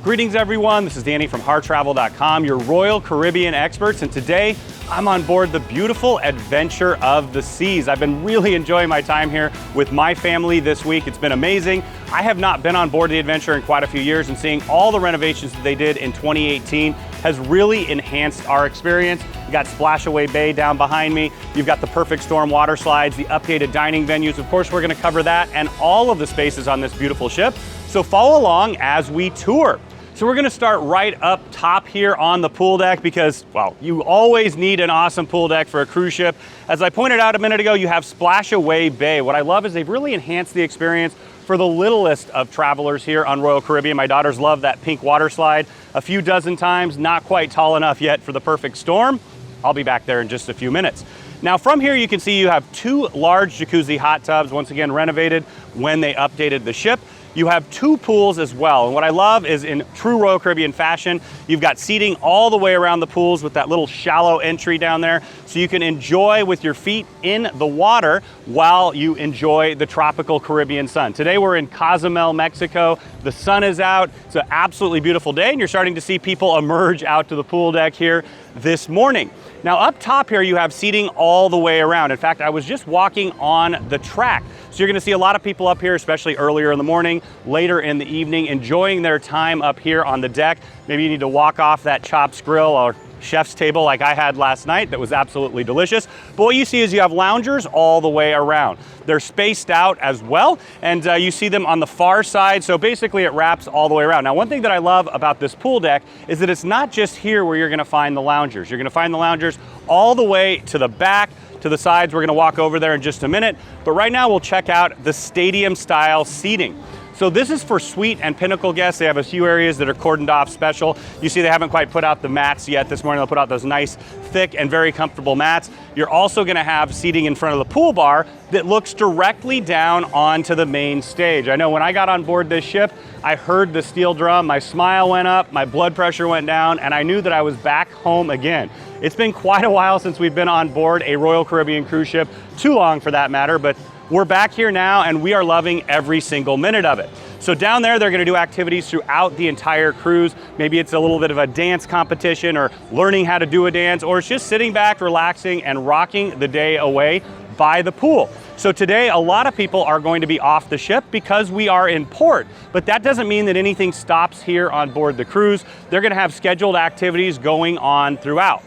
Greetings everyone, this is Danny from HarrTravel.com, your Royal Caribbean experts, and today I'm on board the beautiful Adventure of the Seas. I've been really enjoying my time here with my family this week. It's been amazing. I have not been on board the Adventure in quite a few years, and seeing all the renovations that they did in 2018 has really enhanced our experience. You got Splashaway Bay down behind me. You've got the Perfect Storm water slides, the updated dining venues. Of course, we're gonna cover that and all of the spaces on this beautiful ship. So follow along as we tour. So we're gonna start right up top here on the pool deck because, well, you always need an awesome pool deck for a cruise ship. As I pointed out a minute ago, you have Splashaway Bay. What I love is they've really enhanced the experience for the littlest of travelers here on Royal Caribbean. My daughters love that pink water slide a few dozen times, not quite tall enough yet for the Perfect Storm. I'll be back there in just a few minutes. Now from here you can see you have two large jacuzzi hot tubs, once again renovated when they updated the ship. You have two pools as well, and what I love is in true Royal Caribbean fashion, you've got seating all the way around the pools with that little shallow entry down there, so you can enjoy with your feet in the water while you enjoy the tropical Caribbean sun. Today we're in Cozumel, Mexico. The sun is out. It's an absolutely beautiful day, and you're starting to see people emerge out to the pool deck here this morning. Now up top here you have seating all the way around. In fact, I was just walking on the track. So you're gonna see a lot of people up here, especially earlier in the morning, later in the evening, enjoying their time up here on the deck. Maybe you need to walk off that Chops Grill or chef's table like I had last night that was absolutely delicious. But what you see is you have loungers all the way around. They're spaced out as well, and you see them on the far side, so basically it wraps all the way around. Now one thing that I love about this pool deck is that it's not just here where you're gonna find the loungers. You're gonna find the loungers all the way to the back, to the sides. We're gonna walk over there in just a minute, but right now we'll check out the stadium style seating. So this is for suite and pinnacle guests. They have a few areas that are cordoned off special. You see they haven't quite put out the mats yet. This morning they'll put out those nice, thick and very comfortable mats. You're also gonna have seating in front of the pool bar that looks directly down onto the main stage. I know when I got on board this ship, I heard the steel drum, my smile went up, my blood pressure went down, and I knew that I was back home again. It's been quite a while since we've been on board a Royal Caribbean cruise ship, too long for that matter, but we're back here now and we are loving every single minute of it. So down there, they're gonna do activities throughout the entire cruise. Maybe it's a little bit of a dance competition or learning how to do a dance, or it's just sitting back, relaxing and rocking the day away by the pool. So today, a lot of people are going to be off the ship because we are in port, but that doesn't mean that anything stops here on board the cruise. They're gonna have scheduled activities going on throughout.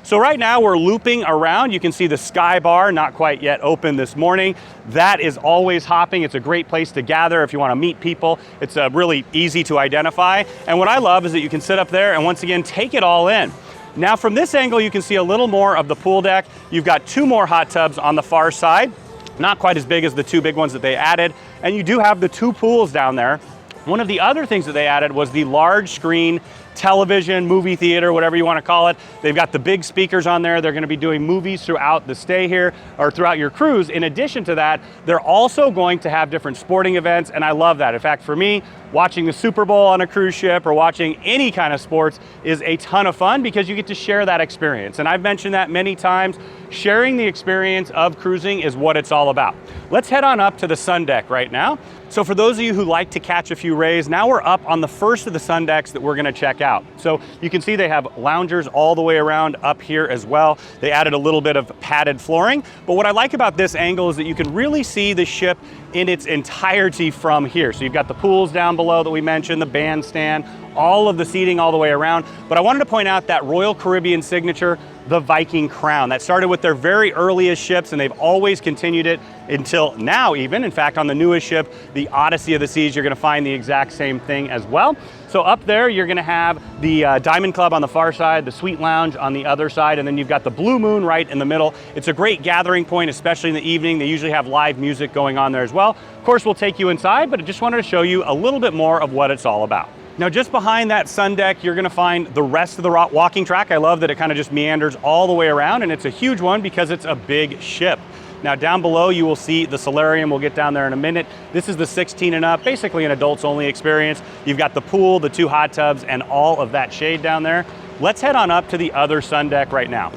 So right now we're looping around. You can see the Sky Bar, not quite yet open this morning. That is always hopping. It's a great place to gather if you want to meet people. It's really easy to identify. And what I love is that you can sit up there and once again, take it all in. Now from this angle, you can see a little more of the pool deck. You've got two more hot tubs on the far side, not quite as big as the two big ones that they added. And you do have the two pools down there. One of the other things that they added was the large screen television, movie theater, whatever you want to call it. They've got the big speakers on there. They're going to be doing movies throughout the stay here or throughout your cruise. In addition to that, they're also going to have different sporting events, and I love that. In fact, for me, watching the Super Bowl on a cruise ship or watching any kind of sports is a ton of fun because you get to share that experience. And I've mentioned that many times. Sharing the experience of cruising is what it's all about. Let's head on up to the sun deck right now. So for those of you who like to catch a few rays, now we're up on the first of the sun decks that we're gonna check out. So you can see they have loungers all the way around up here as well. They added a little bit of padded flooring, but what I like about this angle is that you can really see the ship in its entirety from here. So you've got the pools down below that we mentioned, the bandstand, all of the seating all the way around. But I wanted to point out that Royal Caribbean signature, the Viking Crown. That started with their very earliest ships and they've always continued it until now even. In fact, on the newest ship, the Odyssey of the Seas, you're gonna find the exact same thing as well. So up there, you're gonna have the Diamond Club on the far side, the Suite Lounge on the other side, and then you've got the Blue Moon right in the middle. It's a great gathering point, especially in the evening. They usually have live music going on there as well. Of course, we'll take you inside, but I just wanted to show you a little bit more of what it's all about. Now just behind that sun deck, you're gonna find the rest of the walking track. I love that it kind of just meanders all the way around, and it's a huge one because it's a big ship. Now down below you will see the Solarium. We'll get down there in a minute. This is the 16 and up, basically an adults only experience. You've got the pool, the two hot tubs, and all of that shade down there. Let's head on up to the other sun deck right now.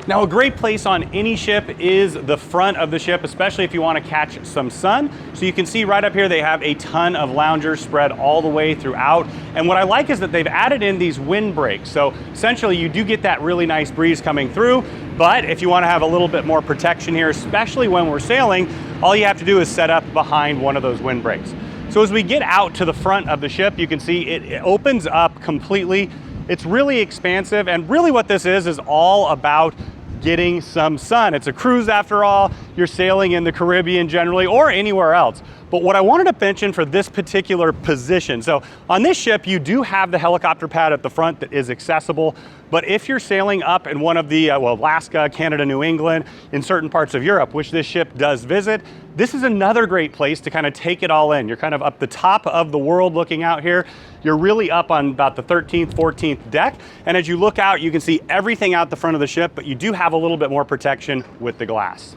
Now, a great place on any ship is the front of the ship, especially if you want to catch some sun. So you can see right up here, they have a ton of loungers spread all the way throughout. And what I like is that they've added in these wind breaks. So essentially you do get that really nice breeze coming through. But if you want to have a little bit more protection here, especially when we're sailing, all you have to do is set up behind one of those wind breaks. So as we get out to the front of the ship, you can see it opens up completely. It's really expansive, and really what this is all about getting some sun. It's a cruise after all. You're sailing in the Caribbean generally, or anywhere else. But what I wanted to mention for this particular position, so on this ship, you do have the helicopter pad at the front that is accessible. But if you're sailing up in one of the, Alaska, Canada, New England, in certain parts of Europe, which this ship does visit, this is another great place to kind of take it all in. You're kind of up the top of the world looking out here. You're really up on about the 13th, 14th deck. And as you look out, you can see everything out the front of the ship, but you do have a little bit more protection with the glass.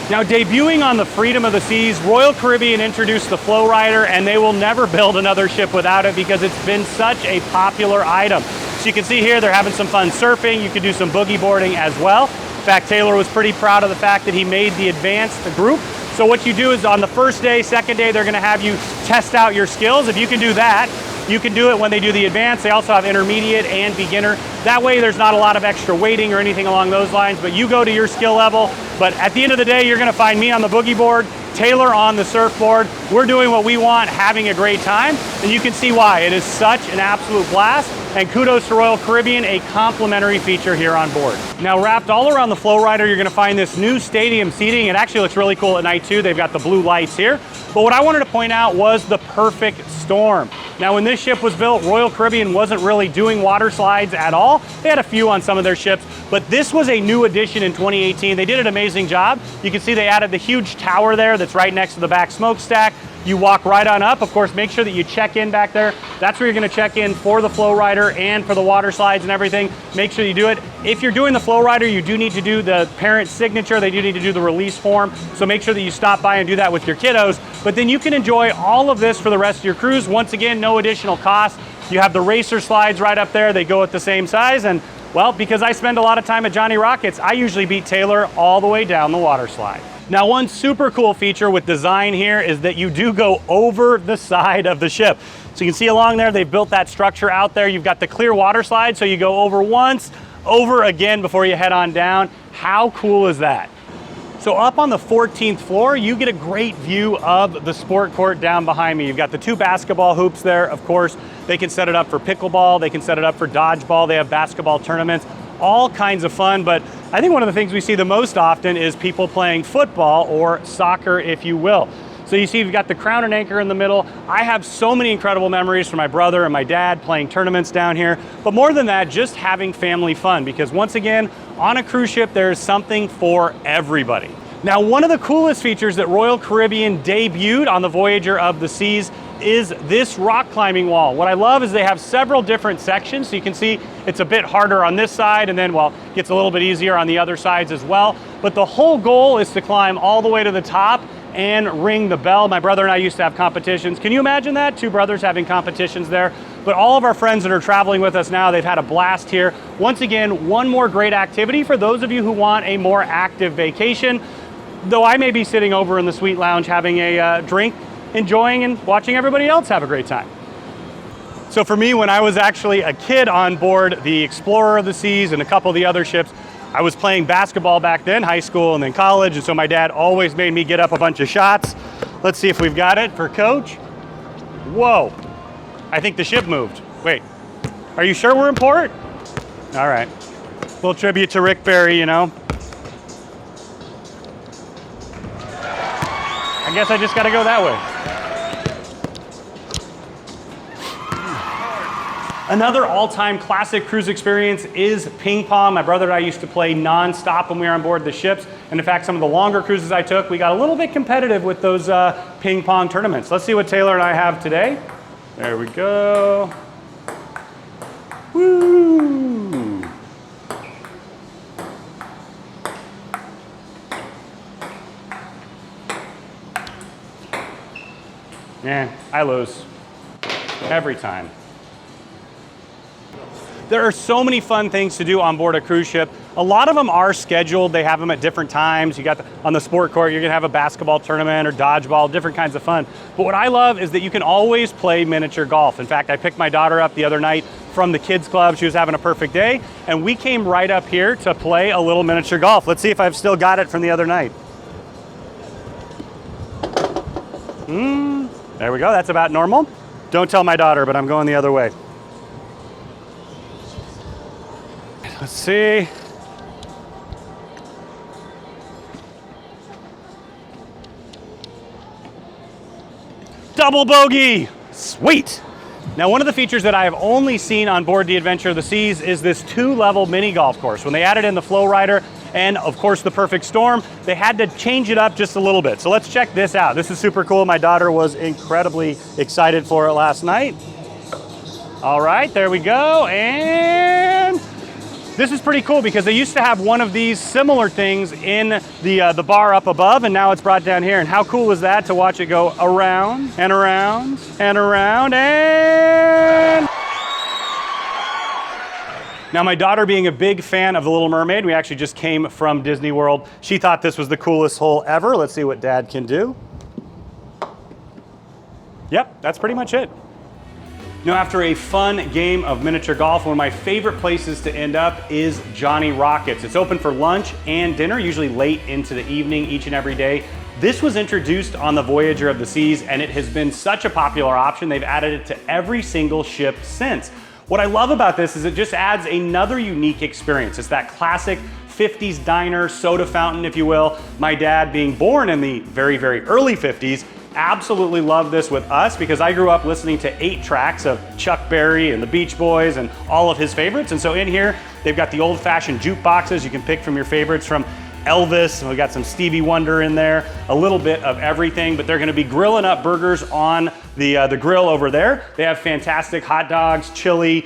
Now, debuting on the Freedom of the Seas, Royal Caribbean introduced the FlowRider, and they will never build another ship without it because it's been such a popular item. So you can see here, they're having some fun surfing. You can do some boogie boarding as well. In fact, Taylor was pretty proud of the fact that he made the advanced group. So what you do is on the first day, second day, they're gonna have you test out your skills. If you can do that, you can do it when they do the advanced. They also have intermediate and beginner. That way there's not a lot of extra waiting or anything along those lines, but you go to your skill level. But at the end of the day, you're gonna find me on the boogie board, Taylor on the surfboard. We're doing what we want, having a great time, and you can see why. It is such an absolute blast, and kudos to Royal Caribbean, a complimentary feature here on board. Now, wrapped all around the FlowRider, you're gonna find this new stadium seating. It actually looks really cool at night too. They've got the blue lights here. But what I wanted to point out was the perfect storm. Now, when this ship was built, Royal Caribbean wasn't really doing water slides at all. They had a few on some of their ships, but this was a new addition in 2018. They did an amazing job. You can see they added the huge tower there that's right next to the back smokestack. You walk right on up. Of course, make sure that you check in back there. That's where you're gonna check in for the FlowRider and for the water slides and everything. Make sure you do it. If you're doing the FlowRider, you do need to do the parent signature. They do need to do the release form. So make sure that you stop by and do that with your kiddos. But then you can enjoy all of this for the rest of your cruise. Once again, no additional cost. You have the racer slides right up there. They go at the same size. And well, because I spend a lot of time at Johnny Rockets, I usually beat Taylor all the way down the water slide. Now, one super cool feature with design here is that you do go over the side of the ship. So you can see along there, they've built that structure out there. You've got the clear water slide, so you go over once, over again before you head on down. How cool is that? So up on the 14th floor, you get a great view of the sport court down behind me. You've got the two basketball hoops there, of course. They can set it up for pickleball, they can set it up for dodgeball, they have basketball tournaments, all kinds of fun. But I think one of the things we see the most often is people playing football or soccer, if you will. So you see you've got the crown and anchor in the middle. I have so many incredible memories from my brother and my dad playing tournaments down here. But more than that, just having family fun, because once again, on a cruise ship, there's something for everybody. Now, one of the coolest features that Royal Caribbean debuted on the Voyager of the Seas is this rock climbing wall. What I love is they have several different sections. So you can see it's a bit harder on this side, and then, well, gets a little bit easier on the other sides as well. But the whole goal is to climb all the way to the top and ring the bell. My brother and I used to have competitions. Can you imagine that? Two brothers having competitions there. But all of our friends that are traveling with us now, they've had a blast here. Once again, one more great activity for those of you who want a more active vacation. Though I may be sitting over in the suite lounge having a drink, enjoying and watching everybody else have a great time. So for me, when I was actually a kid on board the Explorer of the Seas and a couple of the other ships, I was playing basketball back then, high school and then college, and so my dad always made me get up a bunch of shots. Let's see if we've got it for Coach. Whoa, I think the ship moved. Wait, are you sure we're in port? All right, little tribute to Rick Barry, you know. I guess I just gotta go that way. Another all-time classic cruise experience is ping pong. My brother and I used to play non-stop when we were on board the ships. And in fact, some of the longer cruises I took, we got a little bit competitive with those ping pong tournaments. Let's see what Taylor and I have today. There we go. Woo! Yeah, I lose every time. There are so many fun things to do on board a cruise ship. A lot of them are scheduled. They have them at different times. You got on the sport court, you're gonna have a basketball tournament or dodgeball, different kinds of fun. But what I love is that you can always play miniature golf. In fact, I picked my daughter up the other night from the kids club. She was having a perfect day, and we came right up here to play a little miniature golf. Let's see if I've still got it from the other night. There we go, that's about normal. Don't tell my daughter, but I'm going the other way. Let's see. Double bogey, sweet. Now, one of the features that I have only seen on board the Adventure of the Seas is this 2-level mini golf course. When they added in the FlowRider and of course the Perfect Storm, they had to change it up just a little bit. So let's check this out. This is super cool. My daughter was incredibly excited for it last night. All right, there we go. And this is pretty cool because they used to have one of these similar things in the bar up above, and now it's brought down here. And how cool is that to watch it go around and around and around and... Now, my daughter being a big fan of The Little Mermaid, we actually just came from Disney World. She thought this was the coolest hole ever. Let's see what Dad can do. Yep, that's pretty much it. Now, after a fun game of miniature golf, one of my favorite places to end up is Johnny Rockets. It's open for lunch and dinner, usually late into the evening each and every day. This was introduced on the Voyager of the Seas, and it has been such a popular option. They've added it to every single ship since. What I love about this is it just adds another unique experience. It's that classic 50s diner, soda fountain, if you will. My dad, being born in the very, very early 50s, absolutely loved this with us because I grew up listening to 8 tracks of Chuck Berry and the Beach Boys and all of his favorites. And so in here, they've got the old-fashioned jukeboxes. You can pick from your favorites from Elvis, and we got some Stevie Wonder in there, a little bit of everything, but they're gonna be grilling up burgers on the grill over there. They have fantastic hot dogs, chili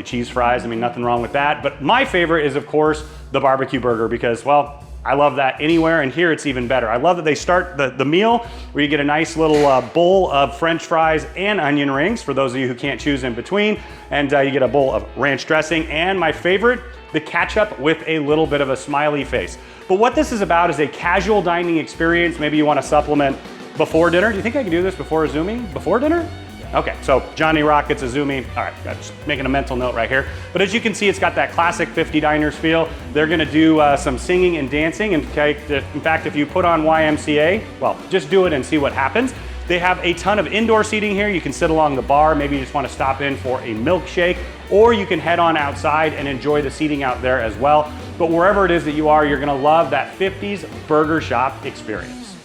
cheese fries, I mean, nothing wrong with that. But my favorite is, of course, the barbecue burger because, well, I love that anywhere, and here it's even better. I love that they start the meal where you get a nice little bowl of French fries and onion rings for those of you who can't choose in between, and you get a bowl of ranch dressing, and my favorite, the ketchup with a little bit of a smiley face. But what this is about is a casual dining experience. Maybe you want to supplement before dinner. Do you think I can do this before Izumi? Before dinner? Okay, so Johnny Rockets, Izumi. All right, I'm just making a mental note right here. But as you can see, it's got that classic 50 diners feel. They're gonna do some singing and dancing. In fact, if you put on YMCA, well, just do it and see what happens. They have a ton of indoor seating here. You can sit along the bar. Maybe you just want to stop in for a milkshake, or you can head on outside and enjoy the seating out there as well. But wherever it is that you are, you're gonna love that 50s burger shop experience.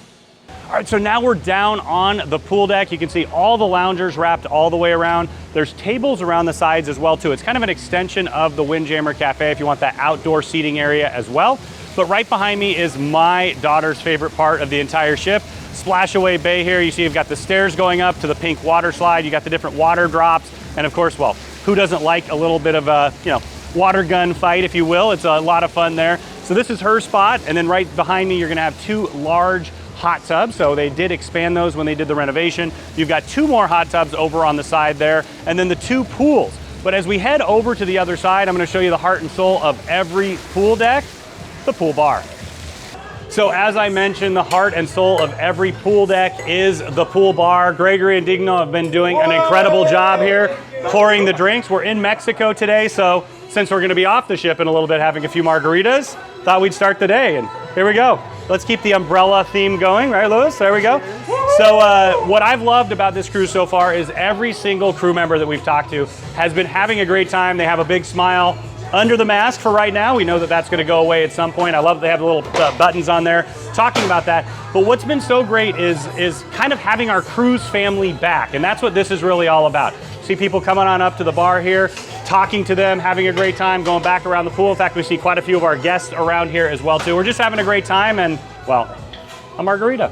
All right, so now we're down on the pool deck. You can see all the loungers wrapped all the way around. There's tables around the sides as well too. It's kind of an extension of the Windjammer Cafe if you want that outdoor seating area as well. But right behind me is my daughter's favorite part of the entire ship. Splashaway Bay here. You see you've got the stairs going up to the pink water slide. You got the different water drops. And of course, well, who doesn't like a little bit of a, water gun fight, if you will? It's a lot of fun there. So this is her spot. And then right behind me, you're gonna have 2 large hot tubs. So they did expand those when they did the renovation. You've got 2 more hot tubs over on the side there, and then the 2 pools. But as we head over to the other side, I'm gonna show you the heart and soul of every pool deck, the pool bar. So as I mentioned, the heart and soul of every pool deck is the pool bar. Gregory and Digno have been doing an incredible job here pouring the drinks. We're in Mexico today, so since we're gonna be off the ship in a little bit having a few margaritas, thought we'd start the day, and here we go. Let's keep the umbrella theme going, right, Louis? There we go. So what I've loved about this cruise so far is every single crew member that we've talked to has been having a great time. They have a big smile under the mask for right now. We know that that's gonna go away at some point. I love that they have the little buttons on there talking about that. But what's been so great is kind of having our cruise family back. And that's what this is really all about. See people coming on up to the bar here, talking to them, having a great time, going back around the pool. In fact, we see quite a few of our guests around here as well too. We're just having a great time, and well, a margarita.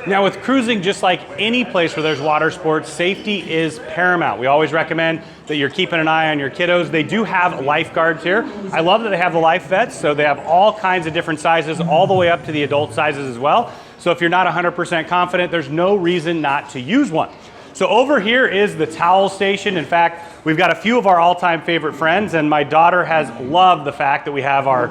Now with cruising, just like any place where there's water sports, safety is paramount. We always recommend that you're keeping an eye on your kiddos. They do have lifeguards here. I love that they have the life vests, so they have all kinds of different sizes, all the way up to the adult sizes as well. So if you're not 100% confident, there's no reason not to use one. So over here is the towel station. In fact, we've got a few of our all-time favorite friends, and my daughter has loved the fact that we have our,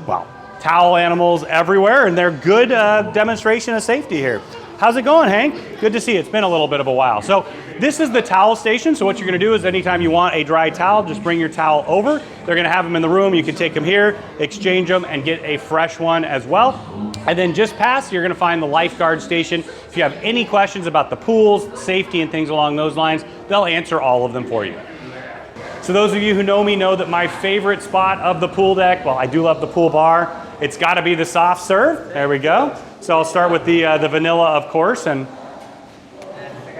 well, towel animals everywhere, and they're good demonstration of safety here. How's it going, Hank? Good to see you. It's been a little bit of a while. So this is the towel station. So what you're gonna do is anytime you want a dry towel, just bring your towel over. They're gonna have them in the room. You can take them here, exchange them, and get a fresh one as well. And then just past, you're gonna find the lifeguard station. If you have any questions about the pools, safety, and things along those lines, they'll answer all of them for you. So those of you who know me know that my favorite spot of the pool deck, well, I do love the pool bar. It's gotta be the soft serve. There we go. So I'll start with the vanilla, of course, and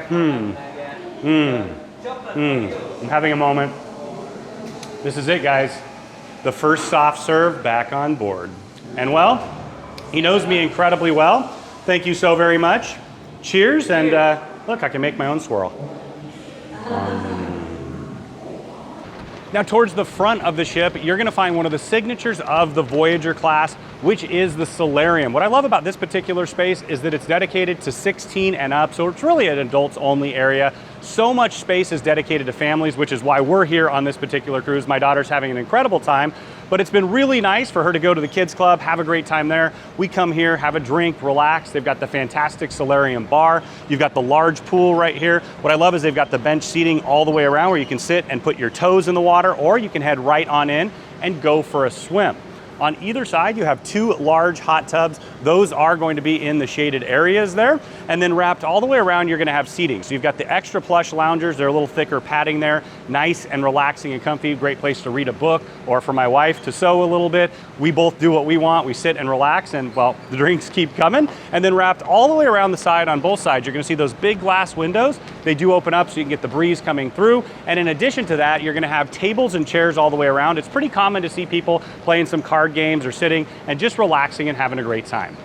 I'm having a moment. This is it, guys. The first soft serve back on board. And well, he knows me incredibly well. Thank you so very much. Cheers, and look, I can make my own swirl. Now towards the front of the ship, you're gonna find one of the signatures of the Voyager class, which is the Solarium. What I love about this particular space is that it's dedicated to 16 and up, so it's really an adults only area. So much space is dedicated to families, which is why we're here on this particular cruise. My daughter's having an incredible time, but it's been really nice for her to go to the kids club, have a great time there. We come here, have a drink, relax. They've got the fantastic Solarium bar. You've got the large pool right here. What I love is they've got the bench seating all the way around where you can sit and put your toes in the water, or you can head right on in and go for a swim. On either side, you have two large hot tubs. Those are going to be in the shaded areas there. And then wrapped all the way around, you're gonna have seating. So you've got the extra plush loungers. They're a little thicker padding there. Nice and relaxing and comfy. Great place to read a book, or for my wife to sew a little bit. We both do what we want. We sit and relax, and well, the drinks keep coming. And then wrapped all the way around the side on both sides, you're gonna see those big glass windows. They do open up so you can get the breeze coming through. And in addition to that, you're gonna have tables and chairs all the way around. It's pretty common to see people playing some card games or sitting and just relaxing and having a great time.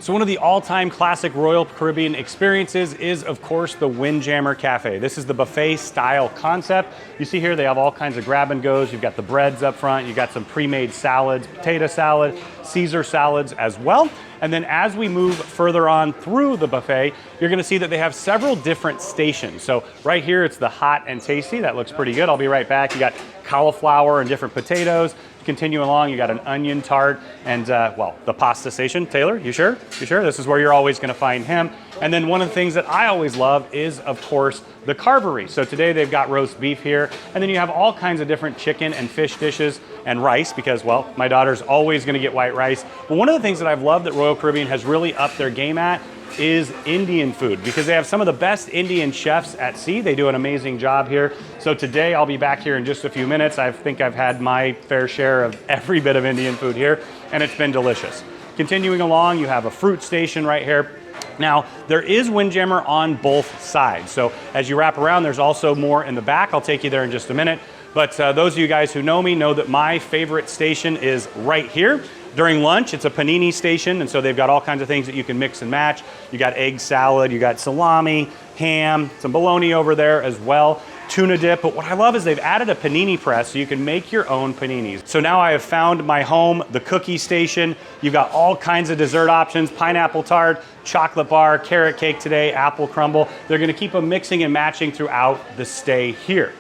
So one of the all-time classic Royal Caribbean experiences is, of course, the Windjammer Cafe. This is the buffet style concept. You see here they have all kinds of grab and goes. You've got the breads up front. You've got some pre-made salads, potato salad, Caesar salads as well. And then as we move further on through the buffet, you're gonna see that they have several different stations. So right here, it's the hot and tasty. That looks pretty good. I'll be right back. You got cauliflower and different potatoes. Continue along, you got an onion tart and, well, the pasta station. Taylor, you sure? You sure? This is where you're always gonna find him. And then one of the things that I always love is, of course, the carvery. So today they've got roast beef here, and then you have all kinds of different chicken and fish dishes and rice because, well, my daughter's always gonna get white rice. But one of the things that I've loved that Royal Caribbean has really upped their game at is Indian food, because they have some of the best Indian chefs at sea. They do an amazing job here. So today I'll be back here in just a few minutes. I think I've had my fair share of every bit of Indian food here, and it's been delicious. Continuing along, you have a fruit station right here. Now, there is Windjammer on both sides. So as you wrap around, there's also more in the back. I'll take you there in just a minute. But those of you guys who know me know that my favorite station is right here. During lunch, it's a panini station, and so they've got all kinds of things that you can mix and match. You got egg salad, you got salami, ham, some bologna over there as well, tuna dip. But what I love is they've added a panini press so you can make your own paninis. So now I have found my home, the cookie station. You've got all kinds of dessert options, pineapple tart, chocolate bar, carrot cake today, apple crumble. They're gonna keep them mixing and matching throughout the stay here.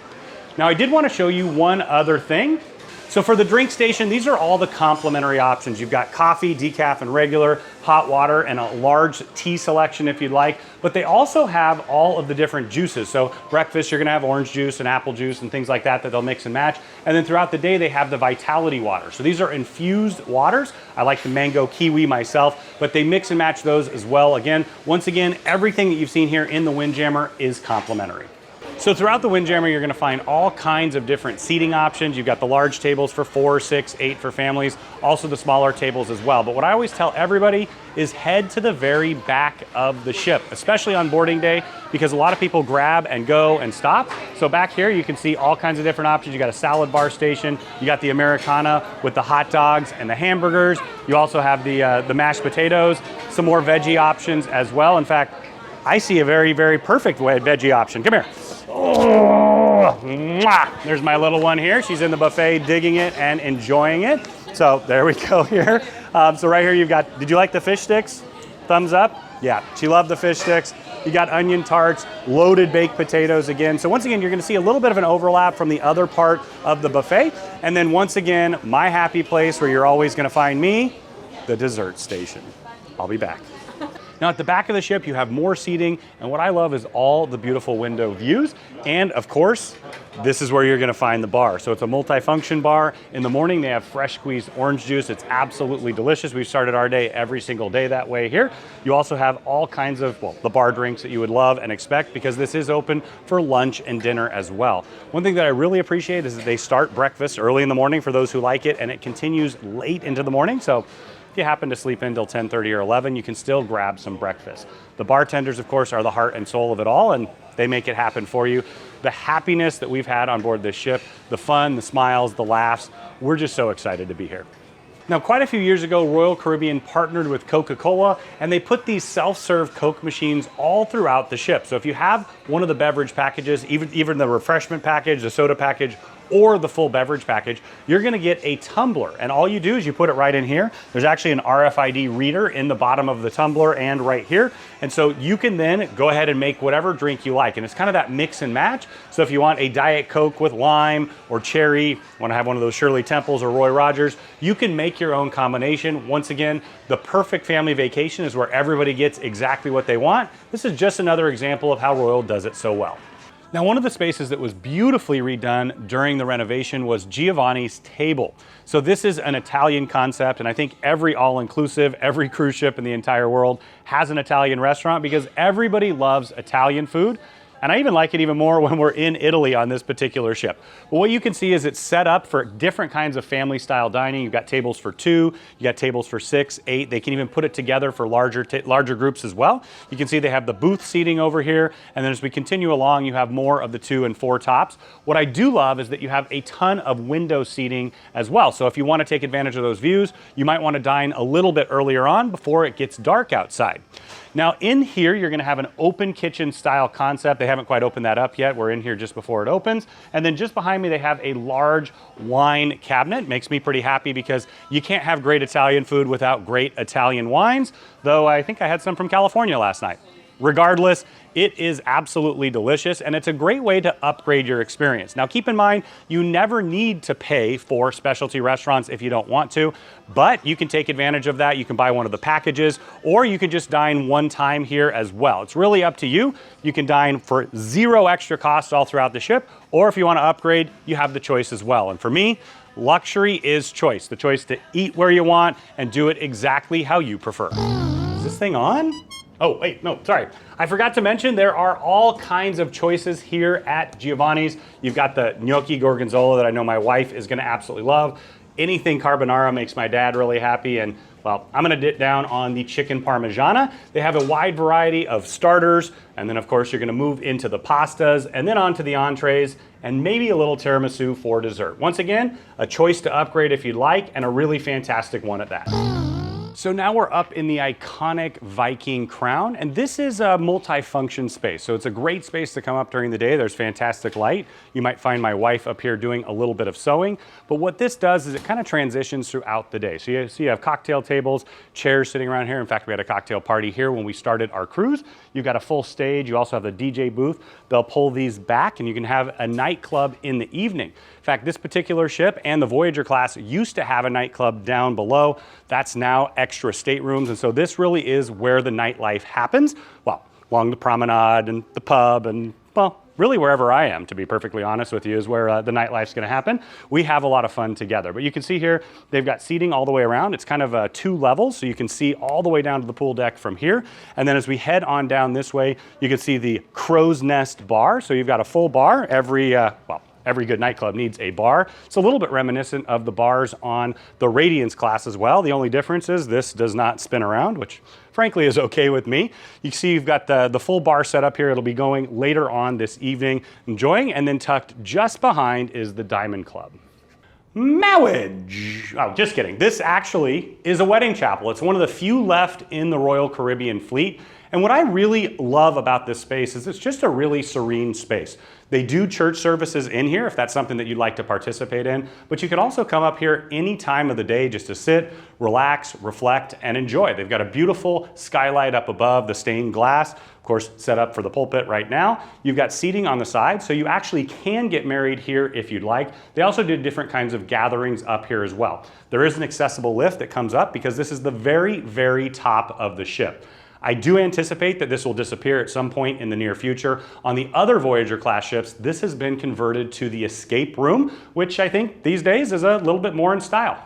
Now I did wanna show you one other thing. So for the drink station, these are all the complimentary options. You've got coffee, decaf and regular, hot water, and a large tea selection if you'd like. But they also have all of the different juices. So breakfast, you're gonna have orange juice and apple juice and things like that that they'll mix and match. And then throughout the day, they have the Vitality water. So these are infused waters. I like the mango kiwi myself, but they mix and match those as well. Again, once again, everything that you've seen here in the Windjammer is complimentary. So throughout the Windjammer, you're gonna find all kinds of different seating options. You've got the large tables for 4, 6, 8 for families, also the smaller tables as well. But what I always tell everybody is head to the very back of the ship, especially on boarding day, because a lot of people grab and go and stop. So back here, you can see all kinds of different options. You got a salad bar station, you got the Americana with the hot dogs and the hamburgers. You also have the mashed potatoes, some more veggie options as well. In fact, I see a very, very perfect veggie option. Come here. Oh, mwah. There's my little one here. She's in the buffet digging it and enjoying it. So there we go here. So right here you've got, did you like the fish sticks? Thumbs up? Yeah, she loved the fish sticks. You got onion tarts, loaded baked potatoes again. So once again, you're gonna see a little bit of an overlap from the other part of the buffet. And then once again, my happy place where you're always gonna find me, the dessert station. I'll be back. Now at the back of the ship, you have more seating, and what I love is all the beautiful window views. And of course, this is where you're gonna find the bar. So it's a multi-function bar. In the morning, they have fresh squeezed orange juice. It's absolutely delicious. We've started our day every single day that way here. You also have all kinds of, well, the bar drinks that you would love and expect, because this is open for lunch and dinner as well. One thing that I really appreciate is that they start breakfast early in the morning for those who like it, and it continues late into the morning. So if you happen to sleep in till 10:30 or 11, you can still grab some breakfast. The bartenders, of course, are the heart and soul of it all, and they make it happen for you. The happiness that we've had on board this ship, the fun, the smiles, the laughs, we're just so excited to be here. Now, quite a few years ago, Royal Caribbean partnered with Coca-Cola, and they put these self-serve Coke machines all throughout the ship. So if you have one of the beverage packages, even the refreshment package, the soda package, or the full beverage package, you're gonna get a tumbler. And all you do is you put it right in here. There's actually an RFID reader in the bottom of the tumbler and right here. And so you can then go ahead and make whatever drink you like. And it's kind of that mix and match. So if you want a Diet Coke with lime or cherry, want to have one of those Shirley Temples or Roy Rogers, you can make your own combination. Once again, the perfect family vacation is where everybody gets exactly what they want. This is just another example of how Royal does it so well. Now, one of the spaces that was beautifully redone during the renovation was Giovanni's table. So this is an Italian concept, and I think every all-inclusive, every cruise ship in the entire world has an Italian restaurant, because everybody loves Italian food. And I even like it even more when we're in Italy on this particular ship. But what you can see is it's set up for different kinds of family style dining. You've got tables for 2, you got tables for 6, 8. They can even put it together for larger groups as well. You can see they have the booth seating over here. And then as we continue along, you have more of the 2 and 4 tops. What I do love is that you have a ton of window seating as well. So if you want to take advantage of those views, you might want to dine a little bit earlier on before it gets dark outside. Now in here, you're gonna have an open kitchen style concept. They haven't quite opened that up yet. We're in here just before it opens. And then just behind me, they have a large wine cabinet. Makes me pretty happy, because you can't have great Italian food without great Italian wines, though I think I had some from California last night. Regardless, it is absolutely delicious, and it's a great way to upgrade your experience. Now keep in mind, you never need to pay for specialty restaurants if you don't want to, but you can take advantage of that. You can buy one of the packages, or you can just dine one time here as well. It's really up to you. You can dine for 0 extra cost all throughout the ship, or if you want to upgrade, you have the choice as well. And for me, luxury is choice. The choice to eat where you want and do it exactly how you prefer. Is this thing on? Oh, wait, no, sorry. I forgot to mention there are all kinds of choices here at Giovanni's. You've got the gnocchi gorgonzola that I know my wife is gonna absolutely love. Anything carbonara makes my dad really happy, and well, I'm gonna dip down on the chicken parmigiana. They have a wide variety of starters, and then of course you're gonna move into the pastas, and then onto the entrees, and maybe a little tiramisu for dessert. Once again, a choice to upgrade if you'd like, and a really fantastic one at that. So now we're up in the iconic Viking Crown, and this is a multi-function space. So it's a great space to come up during the day. There's fantastic light. You might find my wife up here doing a little bit of sewing, but what this does is it kind of transitions throughout the day. So you have cocktail tables, chairs sitting around here. In fact, we had a cocktail party here when we started our cruise. You've got a full stage. You also have the DJ booth. They'll pull these back, and you can have a nightclub in the evening. In fact, this particular ship and the Voyager class used to have a nightclub down below. That's now extra staterooms, and so this really is where the nightlife happens. Well, along the promenade and the pub, and well, really wherever I am, to be perfectly honest with you, is where the nightlife's gonna happen. We have a lot of fun together. But you can see here, they've got seating all the way around. It's kind of 2 levels, so you can see all the way down to the pool deck from here. And then as we head on down this way, you can see the crow's nest bar. So you've got a full bar. Every good nightclub needs a bar. It's a little bit reminiscent of the bars on the Radiance class as well. The only difference is this does not spin around, which frankly is okay with me. You see you've got the full bar set up here. It'll be going later on this evening, enjoying, and then tucked just behind is the Diamond Club. Marriage. Oh, just kidding. This actually is a wedding chapel. It's one of the few left in the Royal Caribbean fleet. And what I really love about this space is it's just a really serene space. They do church services in here if that's something that you'd like to participate in, but you can also come up here any time of the day just to sit, relax, reflect, and enjoy. They've got a beautiful skylight up above, the stained glass, of course, set up for the pulpit right now. You've got seating on the side, so you actually can get married here if you'd like. They also do different kinds of gatherings up here as well. There is an accessible lift that comes up because this is the very, very top of the ship. I do anticipate that this will disappear at some point in the near future. On the other Voyager class ships, this has been converted to the escape room, which I think these days is a little bit more in style.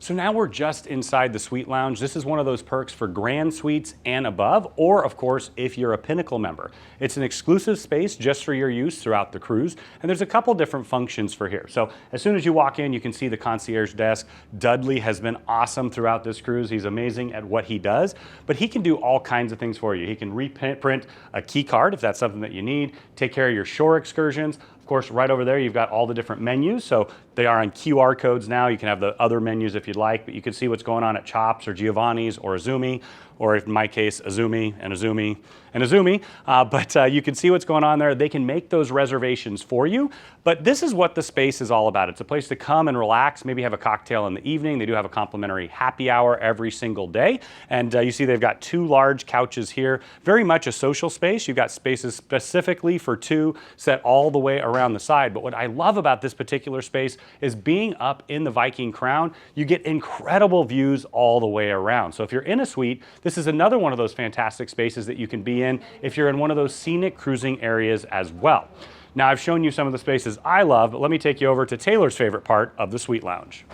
So now we're just inside the suite lounge. This is one of those perks for grand suites and above, or of course, if you're a Pinnacle member. It's an exclusive space just for your use throughout the cruise, and there's a couple different functions for here. So as soon as you walk in, you can see the concierge desk. Dudley has been awesome throughout this cruise. He's amazing at what he does, but he can do all kinds of things for you. He can reprint a key card if that's something that you need, take care of your shore excursions. Of course, right over there, you've got all the different menus. So they are on QR codes now. You can have the other menus if you'd like, but you can see what's going on at Chops or Giovanni's or Izumi, or in my case, Izumi and Izumi and Izumi. But you can see what's going on there. They can make those reservations for you. But this is what the space is all about. It's a place to come and relax, maybe have a cocktail in the evening. They do have a complimentary happy hour every single day. And you see they've got 2 large couches here. Very much a social space. You've got spaces specifically for 2 set all the way around the side. But what I love about this particular space is being up in the Viking Crown, you get incredible views all the way around. So if you're in a suite, this is another one of those fantastic spaces that you can be in if you're in one of those scenic cruising areas as well. Now I've shown you some of the spaces I love, but let me take you over to Taylor's favorite part of the suite lounge.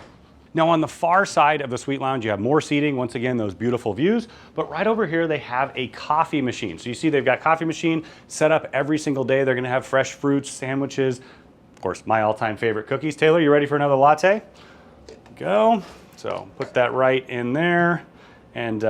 Now on the far side of the suite lounge, you have more seating, once again, those beautiful views, but right over here they have a coffee machine. So you see they've got coffee machine set up every single day. They're gonna have fresh fruits, sandwiches, of course, my all-time favorite cookies. Taylor, you ready for another latte? Go. So put that right in there and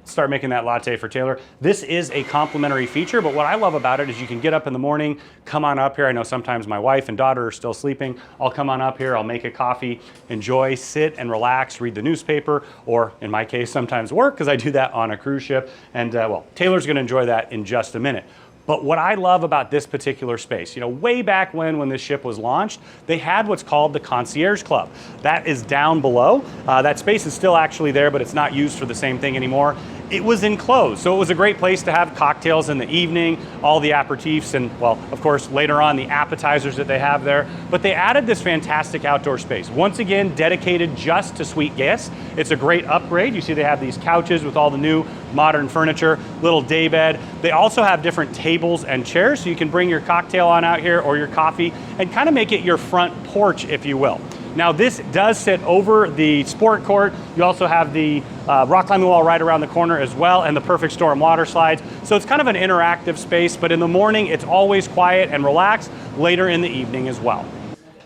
start making that latte for Taylor. This is a complimentary feature, but what I love about it is you can get up in the morning, come on up here. I know sometimes my wife and daughter are still sleeping. I'll come on up here, I'll make a coffee, enjoy, sit and relax, read the newspaper, or in my case, sometimes work, because I do that on a cruise ship. And well, Taylor's gonna enjoy that in just a minute. But what I love about this particular space, you know, way back when this ship was launched, they had what's called the Concierge Club. That is down below. That space is still actually there, but it's not used for the same thing anymore. It was enclosed, so it was a great place to have cocktails in the evening, all the aperitifs, and well, of course, later on, the appetizers that they have there. But they added this fantastic outdoor space, once again, dedicated just to suite guests. It's a great upgrade. You see they have these couches with all the new modern furniture, little day bed. They also have different tables and chairs, so you can bring your cocktail on out here or your coffee and kind of make it your front porch, if you will. Now this does sit over the sport court. You also have the rock climbing wall right around the corner as well, and the Perfect Storm water slides. So it's kind of an interactive space, but in the morning it's always quiet and relaxed, later in the evening as well.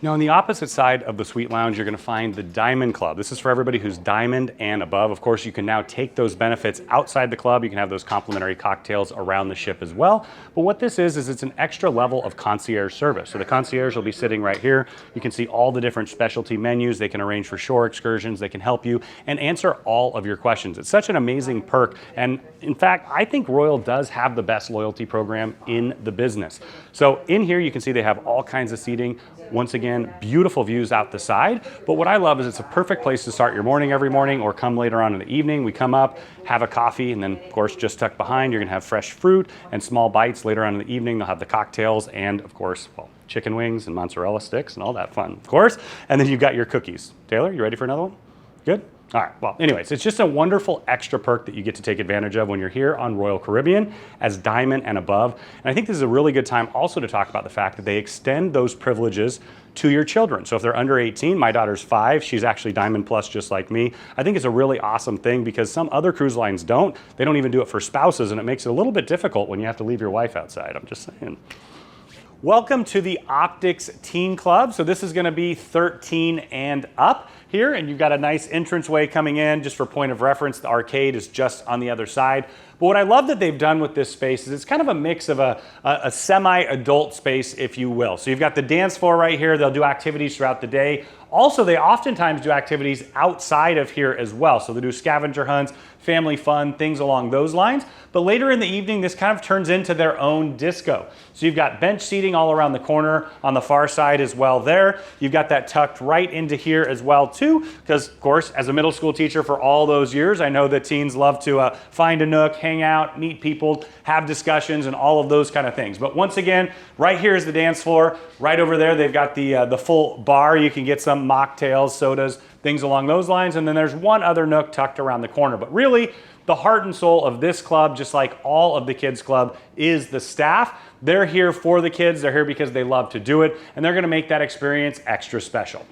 Now on the opposite side of the suite lounge, you're gonna find the Diamond Club. This is for everybody who's diamond and above. Of course, you can now take those benefits outside the club. You can have those complimentary cocktails around the ship as well. But what this is it's an extra level of concierge service. So the concierge will be sitting right here. You can see all the different specialty menus. They can arrange for shore excursions. They can help you and answer all of your questions. It's such an amazing perk. And in fact, I think Royal does have the best loyalty program in the business. So in here, you can see they have all kinds of seating. Once again, beautiful views out the side. But what I love is it's a perfect place to start your morning every morning or come later on in the evening. We come up, have a coffee, and then of course, just tucked behind, you're gonna have fresh fruit and small bites. Later on in the evening, they'll have the cocktails and of course, well, chicken wings and mozzarella sticks and all that fun, of course. And then you've got your cookies. Taylor, you ready for another one? Good? All right, well, anyways, it's just a wonderful extra perk that you get to take advantage of when you're here on Royal Caribbean as Diamond and above. And I think this is a really good time also to talk about the fact that they extend those privileges to your children. So if they're under 18, my daughter's 5, she's actually Diamond Plus just like me. I think it's a really awesome thing because some other cruise lines don't. They don't even do it for spouses, and it makes it a little bit difficult when you have to leave your wife outside, I'm just saying. Welcome to the Optics Teen Club. So this is gonna be 13 and up here, and you've got a nice entranceway coming in. Just for point of reference, the arcade is just on the other side. But what I love that they've done with this space is it's kind of a mix of a semi-adult space, if you will. So you've got the dance floor right here. They'll do activities throughout the day. Also, they oftentimes do activities outside of here as well. So they do scavenger hunts, family fun, things along those lines. But later in the evening, this kind of turns into their own disco. So you've got bench seating all around the corner on the far side as well there. You've got that tucked right into here as well too, because of course, as a middle school teacher for all those years, I know that teens love to find a nook, hang out, meet people, have discussions and all of those kind of things. But once again, right here is the dance floor. Right over there, they've got the full bar. You can get some mocktails, sodas, things along those lines. And then there's one other nook tucked around the corner. But really, the heart and soul of this club, just like all of the kids club, is the staff. They're here for the kids. They're here because they love to do it. And they're going to make that experience extra special.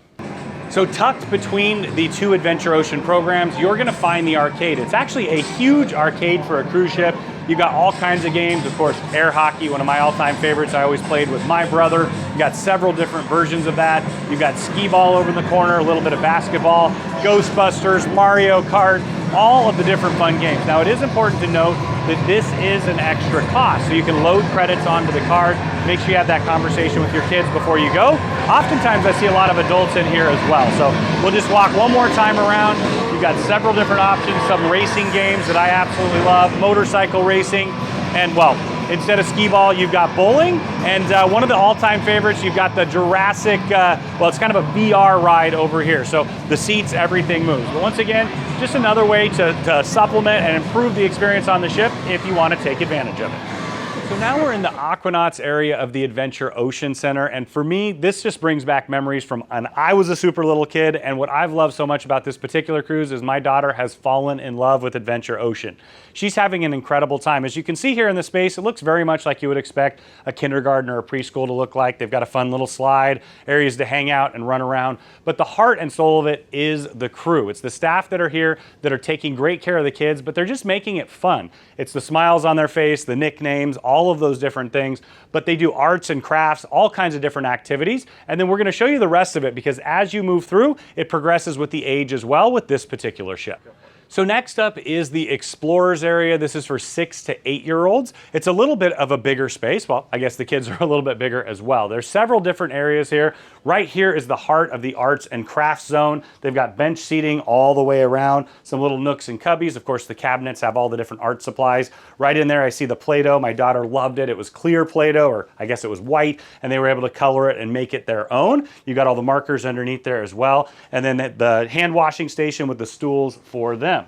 So tucked between the two Adventure Ocean programs, you're going to find the arcade. It's actually a huge arcade for a cruise ship. You've got all kinds of games. Of course, air hockey, one of my all-time favorites. I always played with my brother. You've got several different versions of that. You've got skee ball over in the corner, a little bit of basketball, Ghostbusters, Mario Kart, all of the different fun games. Now, it is important to note that this is an extra cost, so you can load credits onto the card. Make sure you have that conversation with your kids before you go. Oftentimes, I see a lot of adults in here as well. So we'll just walk one more time around. You've got several different options, some racing games that I absolutely love, motorcycle racing, and well, instead of skee ball, you've got bowling, and one of the all-time favorites, you've got the Jurassic, well, it's kind of a VR ride over here. So the seats, everything moves. But once again, just another way to supplement and improve the experience on the ship if you want to take advantage of it. So now we're in the Aquanauts area of the Adventure Ocean Center, and for me, this just brings back memories from when I was a super little kid, and what I've loved so much about this particular cruise is my daughter has fallen in love with Adventure Ocean. She's having an incredible time. As you can see here in the space, it looks very much like you would expect a kindergarten or a preschool to look like. They've got a fun little slide, areas to hang out and run around, but the heart and soul of it is the crew. It's the staff that are here that are taking great care of the kids, but they're just making it fun. It's the smiles on their face, the nicknames, all of those different things, but they do arts and crafts, all kinds of different activities. And then we're going to show you the rest of it because as you move through, it progresses with the age as well with this particular ship. So next up is the Explorers area. This is for 6 to 8-year-olds. It's a little bit of a bigger space. Well, I guess the kids are a little bit bigger as well. There's several different areas here. Right here is the heart of the arts and crafts zone. They've got bench seating all the way around, some little nooks and cubbies. Of course, the cabinets have all the different art supplies. Right in there, I see the Play-Doh. My daughter loved it. It was clear Play-Doh, or I guess it was white, and they were able to color it and make it their own. You got all the markers underneath there as well. And then the hand washing station with the stools for them.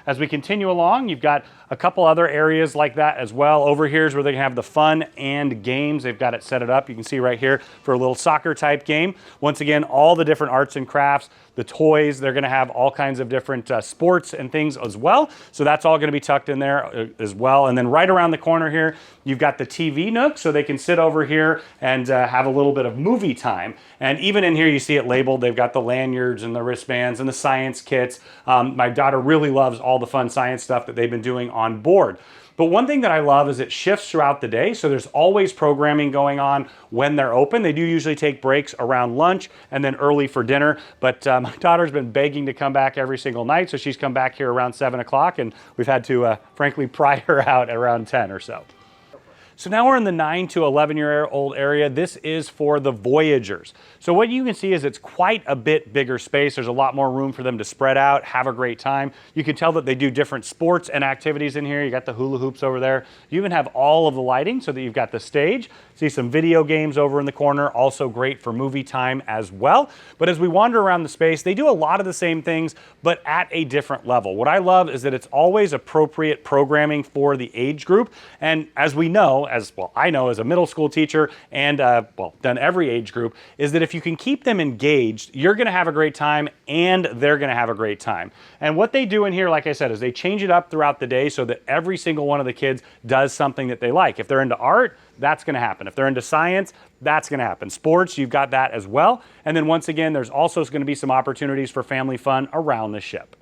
As we continue along, you've got a couple other areas like that as well. Over here is where they can have the fun and games. They've got it set it up. You can see right here for a little soccer type game. Once again, all the different arts and crafts, the toys, they're gonna have all kinds of different sports and things as well. So that's all gonna be tucked in there as well. And then right around the corner here, you've got the TV nook, so they can sit over here and have a little bit of movie time. And even in here, you see it labeled. They've got the lanyards and the wristbands and the science kits. My daughter really loves all the fun science stuff that they've been doing on board. But one thing that I love is it shifts throughout the day, so there's always programming going on when they're open. They do usually take breaks around lunch and then early for dinner, but my daughter's been begging to come back every single night, so she's come back here around 7 o'clock, and we've had to, frankly, pry her out at around 10 or so. So now we're in the 9 to 11-year-old area. This is for the Voyagers. So what you can see is it's quite a bit bigger space. There's a lot more room for them to spread out, have a great time. You can tell that they do different sports and activities in here. You got the hula hoops over there. You even have all of the lighting so that you've got the stage. See some video games over in the corner, also great for movie time as well. But as we wander around the space, they do a lot of the same things, but at a different level. What I love is that it's always appropriate programming for the age group. And as we know, as well, I know as a middle school teacher and well, done every age group, is that if you can keep them engaged, you're gonna have a great time and they're gonna have a great time. And what they do in here, like I said, is they change it up throughout the day so that every single one of the kids does something that they like. If they're into art, that's gonna happen. If they're into science, that's gonna happen. Sports, you've got that as well. And then once again, there's also gonna be some opportunities for family fun around the ship.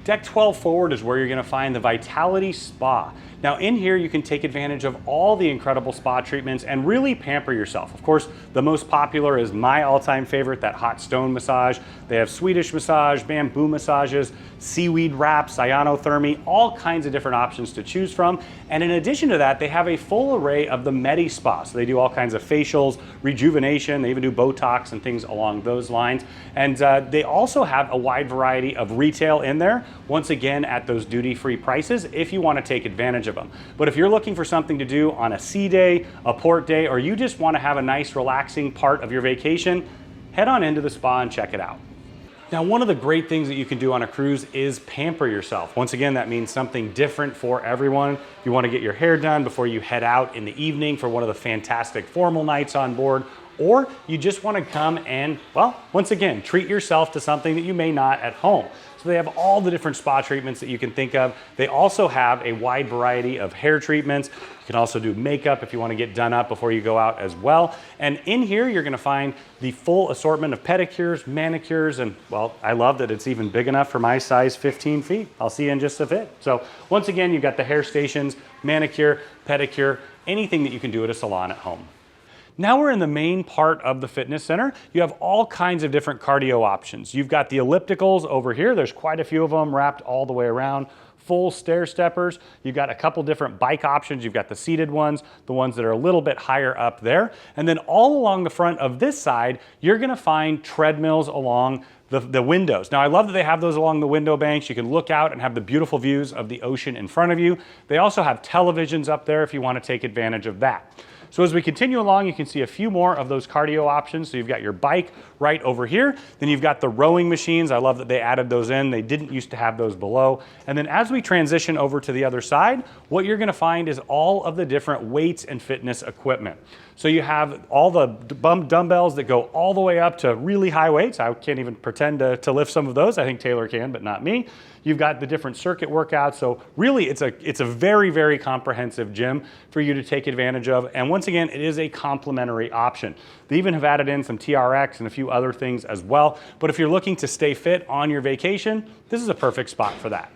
Deck 12 forward is where you're gonna find the Vitality Spa. Now in here, you can take advantage of all the incredible spa treatments and really pamper yourself. Of course, the most popular is my all-time favorite, that hot stone massage. They have Swedish massage, bamboo massages, seaweed wraps, cyanothermy, all kinds of different options to choose from. And in addition to that, they have a full array of the Medi Spa. So they do all kinds of facials, rejuvenation, they even do Botox and things along those lines. And they also have a wide variety of retail in there, once again at those duty-free prices if you want to take advantage of them. But if you're looking for something to do on a sea day, a port day, or you just want to have a nice relaxing part of your vacation, head on into the spa and check it out. Now, one of the great things that you can do on a cruise is pamper yourself. Once again, that means something different for everyone. If you want to get your hair done before you head out in the evening for one of the fantastic formal nights on board, or you just want to come and, well, once again, treat yourself to something that you may not at home. So they have all the different spa treatments that you can think of. They also have a wide variety of hair treatments. You can also do makeup if you want to get done up before you go out as well. And in here, you're going to find the full assortment of pedicures, manicures, and, well, I love that it's even big enough for my size 15 feet. I'll see you in just a bit. So once again, you've got the hair stations, manicure, pedicure, anything that you can do at a salon at home. Now we're in the main part of the fitness center. You have all kinds of different cardio options. You've got the ellipticals over here. There's quite a few of them wrapped all the way around. Full stair steppers. You've got a couple different bike options. You've got the seated ones, the ones that are a little bit higher up there. And then all along the front of this side, you're gonna find treadmills along the windows. Now I love that they have those along the window banks. You can look out and have the beautiful views of the ocean in front of you. They also have televisions up there if you want to take advantage of that. So as we continue along, you can see a few more of those cardio options. So you've got your bike right over here. Then you've got the rowing machines. I love that they added those in. They didn't used to have those below. And then as we transition over to the other side, what you're gonna find is all of the different weights and fitness equipment. So you have all the dumbbells that go all the way up to really high weights. I can't even pretend to lift some of those. I think Taylor can, but not me. You've got the different circuit workouts. So really it's a very, very comprehensive gym for you to take advantage of. And once again, it is a complimentary option. They even have added in some TRX and a few other things as well. But if you're looking to stay fit on your vacation, this is a perfect spot for that.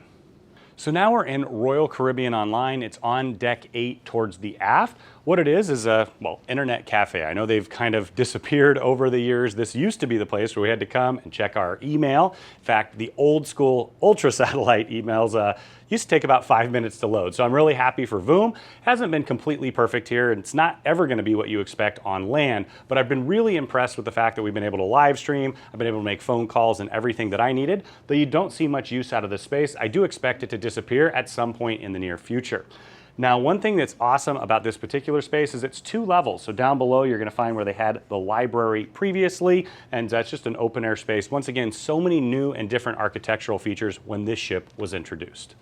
So now we're in Royal Caribbean Online. It's on deck 8 towards the aft. What it is a, well, internet cafe. I know they've kind of disappeared over the years. This used to be the place where we had to come and check our email. In fact, the old school ultra satellite emails used to take about 5 minutes to load. So I'm really happy for Voom. Hasn't been completely perfect here, and it's not ever gonna be what you expect on land, but I've been really impressed with the fact that we've been able to live stream. I've been able to make phone calls and everything that I needed, though you don't see much use out of this space. I do expect it to disappear at some point in the near future. Now, one thing that's awesome about this particular space is it's 2 levels. So down below, you're gonna find where they had the library previously, and that's just an open air space. Once again, so many new and different architectural features when this ship was introduced.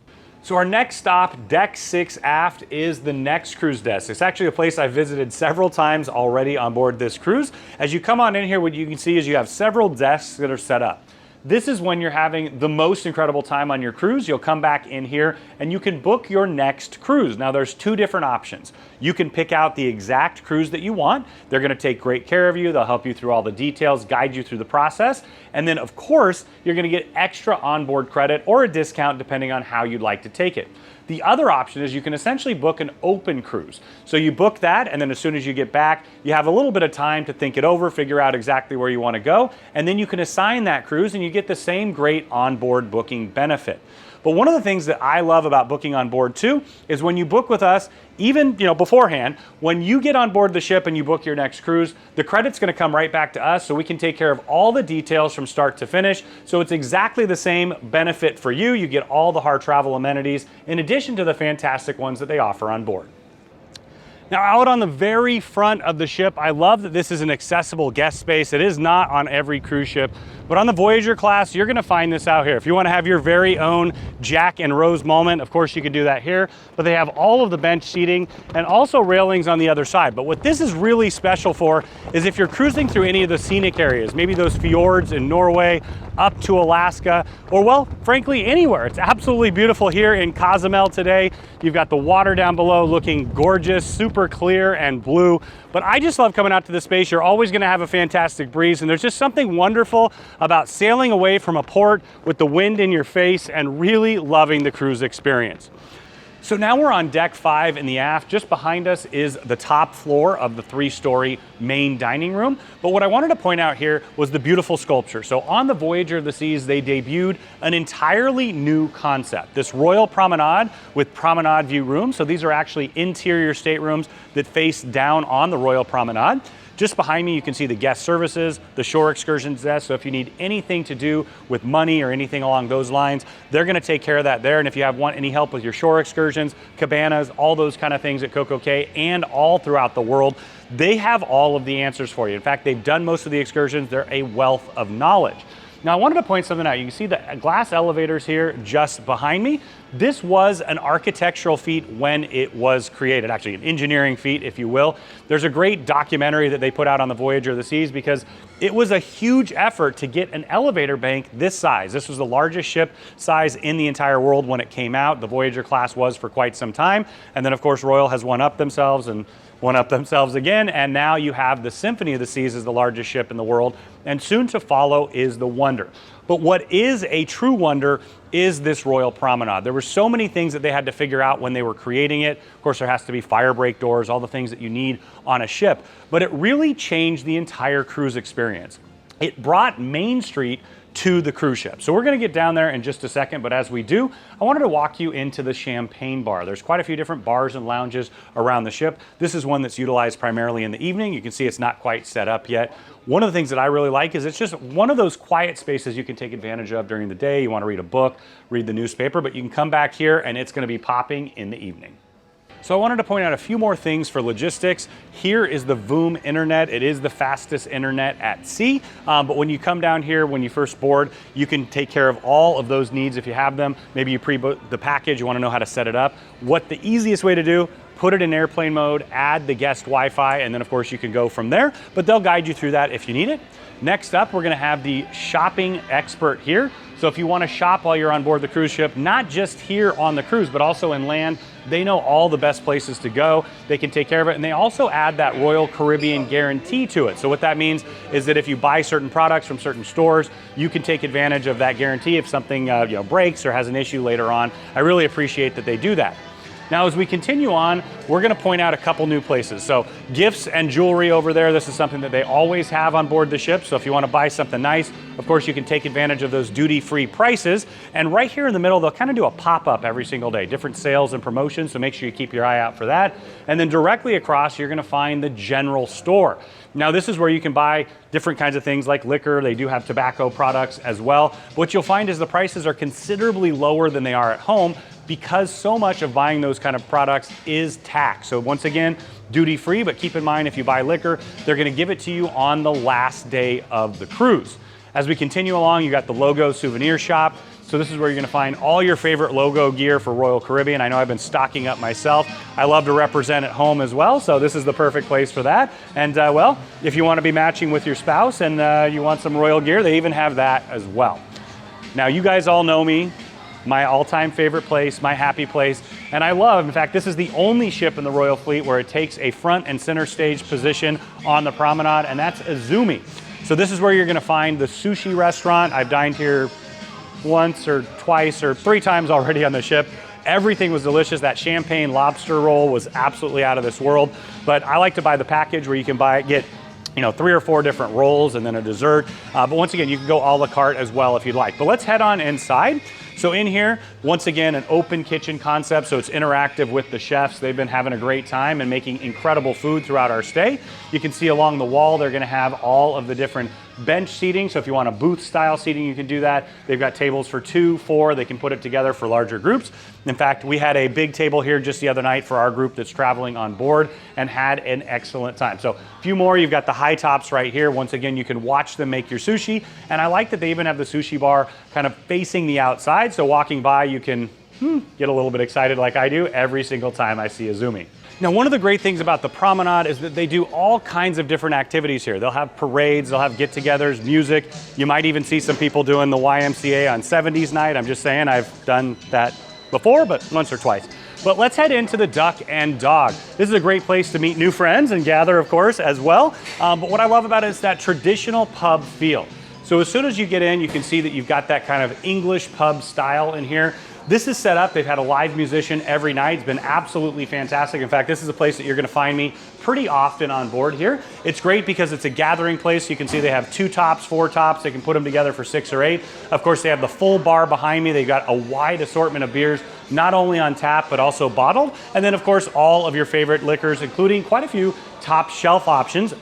So our next stop, deck 6 aft, is the next cruise desk. It's actually a place I've visited several times already on board this cruise. As you come on in here, what you can see is you have several desks that are set up. This is when you're having the most incredible time on your cruise. You'll come back in here and you can book your next cruise. Now there's 2 different options. You can pick out the exact cruise that you want. They're gonna take great care of you. They'll help you through all the details, guide you through the process. And then of course, you're gonna get extra onboard credit or a discount depending on how you'd like to take it. The other option is you can essentially book an open cruise. So you book that, and then as soon as you get back, you have a little bit of time to think it over, figure out exactly where you want to go, and then you can assign that cruise and you get the same great onboard booking benefit. But one of the things that I love about booking on board too is when you book with us, even beforehand, when you get on board the ship and you book your next cruise, the credit's going to come right back to us so we can take care of all the details from start to finish. So it's exactly the same benefit for you. You get all the Harr travel amenities in addition to the fantastic ones that they offer on board. Now out on the very front of the ship, I love that this is an accessible guest space. It is not on every cruise ship, but on the Voyager class, you're gonna find this out here. If you wanna have your very own Jack and Rose moment, of course you can do that here, but they have all of the bench seating and also railings on the other side. But what this is really special for is if you're cruising through any of the scenic areas, maybe those fjords in Norway, up to Alaska, or well, frankly, anywhere. It's absolutely beautiful here in Cozumel today. You've got the water down below looking gorgeous, super super clear and blue. But I just love coming out to this space. You're always gonna have a fantastic breeze, and there's just something wonderful about sailing away from a port with the wind in your face and really loving the cruise experience. So now we're on deck 5 in the aft. Just behind us is the top floor of the 3-story main dining room. But what I wanted to point out here was the beautiful sculpture. So on the Voyager of the Seas, they debuted an entirely new concept, this Royal Promenade with promenade view rooms. So these are actually interior staterooms that face down on the Royal Promenade. Just behind me, you can see the guest services, the shore excursions desk. So if you need anything to do with money or anything along those lines, they're gonna take care of that there. And if you want any help with your shore excursions, cabanas, all those kind of things at Coco Cay and all throughout the world, they have all of the answers for you. In fact, they've done most of the excursions. They're a wealth of knowledge. Now I wanted to point something out. You can see the glass elevators here just behind me. This was an architectural feat when it was created, actually an engineering feat, if you will. There's a great documentary that they put out on the Voyager of the Seas because it was a huge effort to get an elevator bank this size. This was the largest ship size in the entire world when it came out. The Voyager class was for quite some time. And then of course Royal has one-upped themselves and one-up themselves again, and now you have the Symphony of the Seas as the largest ship in the world, and soon to follow is the Wonder. But what is a true wonder is this Royal Promenade. There were so many things that they had to figure out when they were creating it. Of course, there has to be fire break doors, all the things that you need on a ship, but it really changed the entire cruise experience. It brought Main Street to the cruise ship. So we're gonna get down there in just a second, but as we do, I wanted to walk you into the champagne bar. There's quite a few different bars and lounges around the ship. This is one that's utilized primarily in the evening. You can see it's not quite set up yet. One of the things that I really like is it's just one of those quiet spaces you can take advantage of during the day. You wanna read a book, read the newspaper, but you can come back here and it's gonna be popping in the evening. So I wanted to point out a few more things for logistics. Here is the VOOM internet. It is the fastest internet at sea, but when you come down here, when you first board, you can take care of all of those needs if you have them. Maybe you pre-book the package, you want to know how to set it up. What the easiest way to do, put it in airplane mode, add the guest Wi-Fi, and then of course you can go from there, but they'll guide you through that if you need it. Next up, we're gonna have the shopping expert here. So if you wanna shop while you're on board the cruise ship, not just here on the cruise, but also inland, they know all the best places to go. They can take care of it. And they also add that Royal Caribbean guarantee to it. So what that means is that if you buy certain products from certain stores, you can take advantage of that guarantee if something breaks or has an issue later on. I really appreciate that they do that. Now, as we continue on, we're gonna point out a couple new places. So gifts and jewelry over there, this is something that they always have on board the ship. So if you wanna buy something nice, of course you can take advantage of those duty-free prices. And right here in the middle, they'll kind of do a pop-up every single day, different sales and promotions, so make sure you keep your eye out for that. And then directly across, you're gonna find the general store. Now this is where you can buy different kinds of things like liquor. They do have tobacco products as well. What you'll find is the prices are considerably lower than they are at home, because so much of buying those kind of products is tax. So once again, duty free, but keep in mind if you buy liquor, they're gonna give it to you on the last day of the cruise. As we continue along, you got the logo souvenir shop. So this is where you're gonna find all your favorite logo gear for Royal Caribbean. I know I've been stocking up myself. I love to represent at home as well, so this is the perfect place for that. And well, if you wanna be matching with your spouse and you want some Royal gear, they even have that as well. Now you guys all know me, my all-time favorite place, my happy place, and I love, in fact, this is the only ship in the Royal Fleet where it takes a front and center stage position on the promenade, and that's Izumi. So this is where you're gonna find the sushi restaurant. I've dined here once or twice or 3 times already on the ship. Everything was delicious. That champagne lobster roll was absolutely out of this world, but I like to buy the package where you can get 3 or 4 different rolls and then a dessert. But once again, you can go a la carte as well if you'd like. But let's head on inside. So in here, once again, an open kitchen concept, so it's interactive with the chefs. They've been having a great time and making incredible food throughout our stay. You can see along the wall, they're gonna have all of the different bench seating. So if you want a booth style seating, you can do that. They've got tables for 2, 4, they can put it together for larger groups. In fact, we had a big table here just the other night for our group that's traveling on board and had an excellent time. So a few more, you've got the high tops right here. Once again, you can watch them make your sushi. And I like that they even have the sushi bar kind of facing the outside. So walking by, you can get a little bit excited like I do every single time I see Izumi. Now, one of the great things about the Promenade is that they do all kinds of different activities here. They'll have parades, they'll have get-togethers, music. You might even see some people doing the YMCA on 70s night. I'm just saying, I've done that before, but once or twice. But let's head into the Duck and Dog. This is a great place to meet new friends and gather, of course, as well. But what I love about it is that traditional pub feel. So as soon as you get in, you can see that you've got that kind of English pub style in here. This is set up, they've had a live musician every night. It's been absolutely fantastic. In fact, this is a place that you're gonna find me pretty often on board here. It's great because it's a gathering place. You can see they have 2 tops, 4 tops. They can put them together for 6 or 8. Of course, they have the full bar behind me. They've got a wide assortment of beers, not only on tap, but also bottled. And then of course, all of your favorite liquors, including quite a few top shelf options,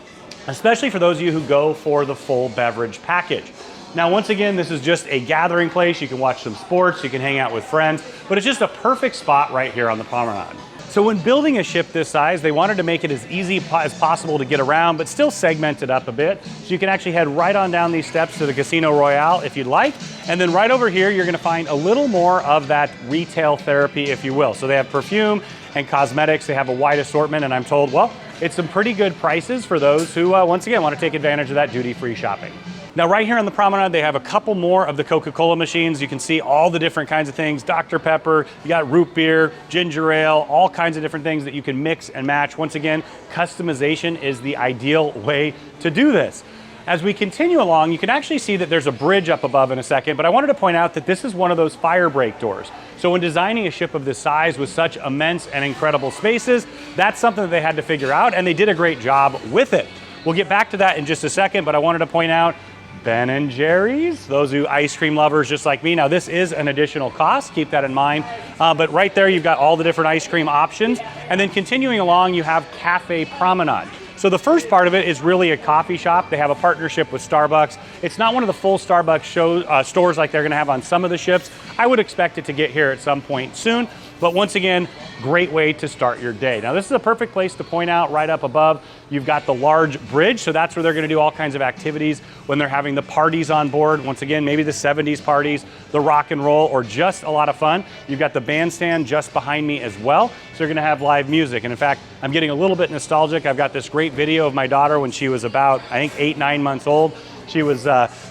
especially for those of you who go for the full beverage package. Now, once again, this is just a gathering place. You can watch some sports, you can hang out with friends, but it's just a perfect spot right here on the Promenade. So when building a ship this size, they wanted to make it as easy as possible to get around, but still segment it up a bit. So you can actually head right on down these steps to the Casino Royale if you'd like. And then right over here, you're gonna find a little more of that retail therapy, if you will. So they have perfume and cosmetics. They have a wide assortment, and I'm told, well, it's some pretty good prices for those who, once again, want to take advantage of that duty-free shopping. Now right here on the Promenade, they have a couple more of the Coca-Cola machines. You can see all the different kinds of things, Dr. Pepper, you got root beer, ginger ale, all kinds of different things that you can mix and match. Once again, customization is the ideal way to do this. As we continue along, you can actually see that there's a bridge up above in a second, but I wanted to point out that this is one of those fire break doors. So when designing a ship of this size with such immense and incredible spaces, that's something that they had to figure out, and they did a great job with it. We'll get back to that in just a second, but I wanted to point out Ben & Jerry's, those who ice cream lovers just like me. Now this is an additional cost, keep that in mind. But right there you've got all the different ice cream options. And then continuing along, you have Cafe Promenade. So the first part of it is really a coffee shop. They have a partnership with Starbucks. It's not one of the full Starbucks stores like they're gonna have on some of the ships. I would expect it to get here at some point soon. But once again, great way to start your day. Now this is a perfect place to point out right up above. You've got the large bridge, so that's where they're gonna do all kinds of activities when they're having the parties on board. Once again, maybe the 70s parties, the rock and roll, or just a lot of fun. You've got the bandstand just behind me as well. So you're gonna have live music. And in fact, I'm getting a little bit nostalgic. I've got this great video of my daughter when she was about, I think 8, 9 months old. She was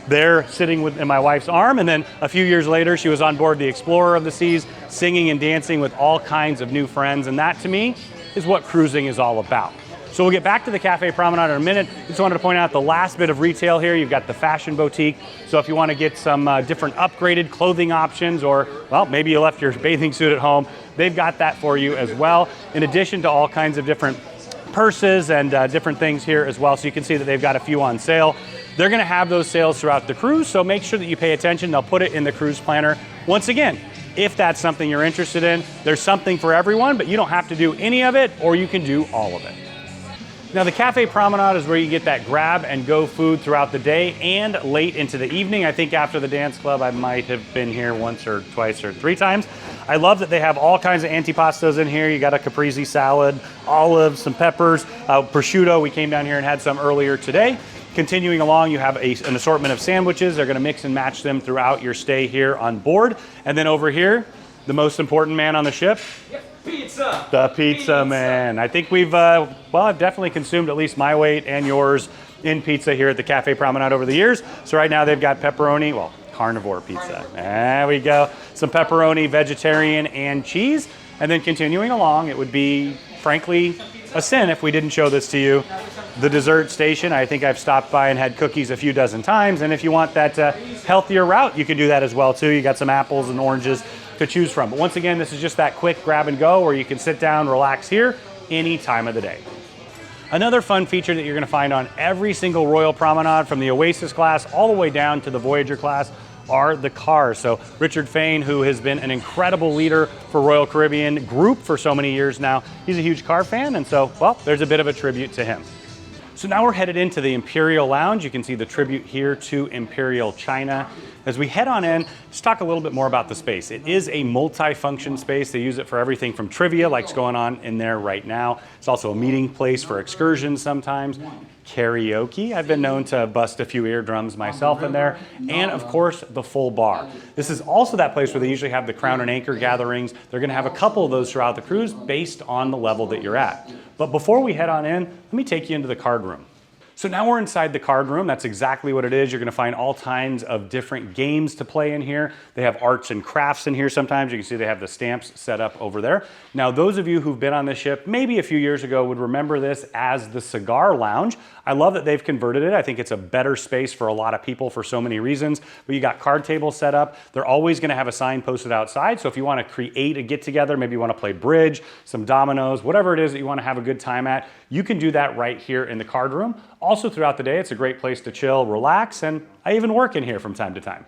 there sitting in my wife's arm, and then a few years later, she was on board the Explorer of the Seas, singing and dancing with all kinds of new friends, and that to me is what cruising is all about. So we'll get back to the Cafe Promenade in a minute. Just wanted to point out the last bit of retail here. You've got the fashion boutique. So if you want to get some different upgraded clothing options, or, well, maybe you left your bathing suit at home, they've got that for you as well, in addition to all kinds of different purses and different things here as well. So you can see that they've got a few on sale. They're gonna have those sales throughout the cruise, so make sure that you pay attention. They'll put it in the cruise planner. Once again, if that's something you're interested in, there's something for everyone, but you don't have to do any of it, or you can do all of it. Now the Cafe Promenade is where you get that grab and go food throughout the day and late into the evening. I think after the dance club, I might have been here once or twice or 3 times. I love that they have all kinds of antipastos in here. You got a caprese salad, olives, some peppers, prosciutto. We came down here and had some earlier today. Continuing along, you have an assortment of sandwiches. They're gonna mix and match them throughout your stay here on board. And then over here, the most important man on the ship. Yep. Pizza! The pizza man. I think we've, well, I've definitely consumed at least my weight and yours in pizza here at the Cafe Promenade over the years. So right now they've got pepperoni, well, carnivore pizza. There we go. Some pepperoni, vegetarian, and cheese. And then continuing along, it would be, frankly, a sin if we didn't show this to you. The dessert station, I think I've stopped by and had cookies a few dozen times. And if you want that healthier route, you can do that as well too. You got some apples and oranges to choose from. But once again, this is just that quick grab and go where you can sit down, relax here any time of the day. Another fun feature that you're gonna find on every single Royal Promenade, from the Oasis class all the way down to the Voyager class, are the cars. So Richard Fain, who has been an incredible leader for Royal Caribbean Group for so many years now, he's a huge car fan, and so, well, there's a bit of a tribute to him. So now we're headed into the Imperial Lounge. You can see the tribute here to Imperial China. As we head on in, let's talk a little bit more about the space. It is a multi-function space. They use it for everything from trivia, like's going on in there right now. It's also a meeting place for excursions sometimes. Karaoke, I've been known to bust a few eardrums myself in there. And of course, the full bar. This is also that place where they usually have the Crown and Anchor gatherings. They're gonna have a couple of those throughout the cruise based on the level that you're at. But before we head on in, let me take you into the card room. So now we're inside the card room. That's exactly what it is. You're gonna find all kinds of different games to play in here. They have arts and crafts in here sometimes. You can see they have the stamps set up over there. Now, those of you who've been on this ship maybe a few years ago would remember this as the cigar lounge. I love that they've converted it. I think it's a better space for a lot of people for so many reasons. But you got card tables set up. They're always gonna have a sign posted outside. So if you wanna create a get together, maybe you wanna play bridge, some dominoes, whatever it is that you wanna have a good time at, you can do that right here in the card room. Also throughout the day, it's a great place to chill, relax, and I even work in here from time to time.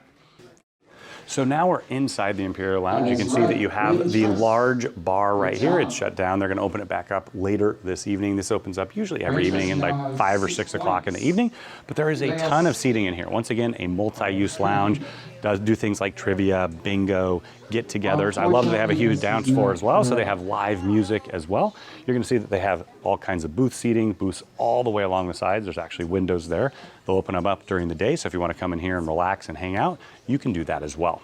So now we're inside the Imperial Lounge. You can see that you have the large bar right here. It's shut down. They're gonna open it back up later this evening. This opens up usually every evening at like 5 or 6 o'clock in the evening, but there is a ton of seating in here. Once again, a multi-use lounge. Does do things like trivia, bingo, get-togethers. I love that they have a huge dance floor as well, so they have live music as well. You're gonna see that they have all kinds of booth seating, booths all the way along the sides. There's actually windows there. They'll open them up during the day, so if you wanna come in here and relax and hang out, you can do that as well.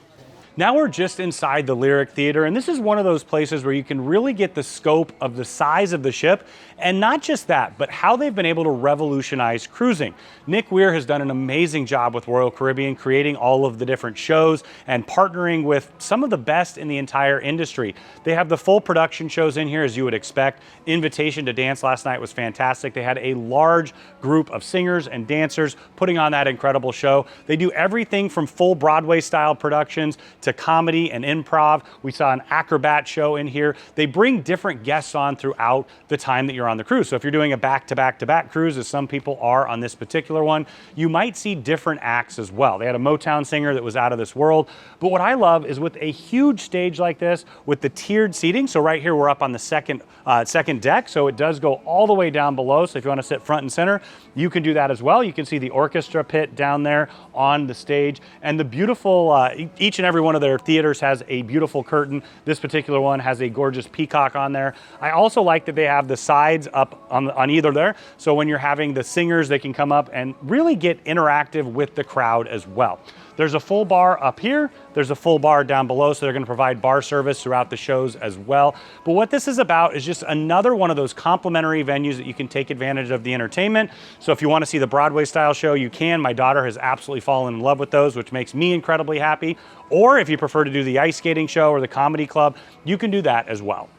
Now we're just inside the Lyric Theater, and this is one of those places where you can really get the scope of the size of the ship, and not just that, but how they've been able to revolutionize cruising. Nick Weir has done an amazing job with Royal Caribbean, creating all of the different shows and partnering with some of the best in the entire industry. They have the full production shows in here, as you would expect. Invitation to Dance last night was fantastic. They had a large group of singers and dancers putting on that incredible show. They do everything from full Broadway style productions to comedy and improv. We saw an acrobat show in here. They bring different guests on throughout the time that you're on the cruise. So if you're doing a back-to-back-to-back cruise, as some people are on this particular one, you might see different acts as well. They had a Motown singer that was out of this world. But what I love is with a huge stage like this, with the tiered seating, so right here we're up on the second deck, so it does go all the way down below. So if you want to sit front and center, you can do that as well. You can see the orchestra pit down there on the stage, and the beautiful, each and every one of their theaters has a beautiful curtain. This particular one has a gorgeous peacock on there. I also like that they have the sides up on either there, so when you're having the singers, they can come up and really get interactive with the crowd as well. There's a full bar up here, there's a full bar down below, so they're gonna provide bar service throughout the shows as well. But what this is about is just another one of those complimentary venues that you can take advantage of the entertainment. So if you wanna see the Broadway style show, you can. My daughter has absolutely fallen in love with those, which makes me incredibly happy. Or if you prefer to do the ice skating show or the comedy club, you can do that as well.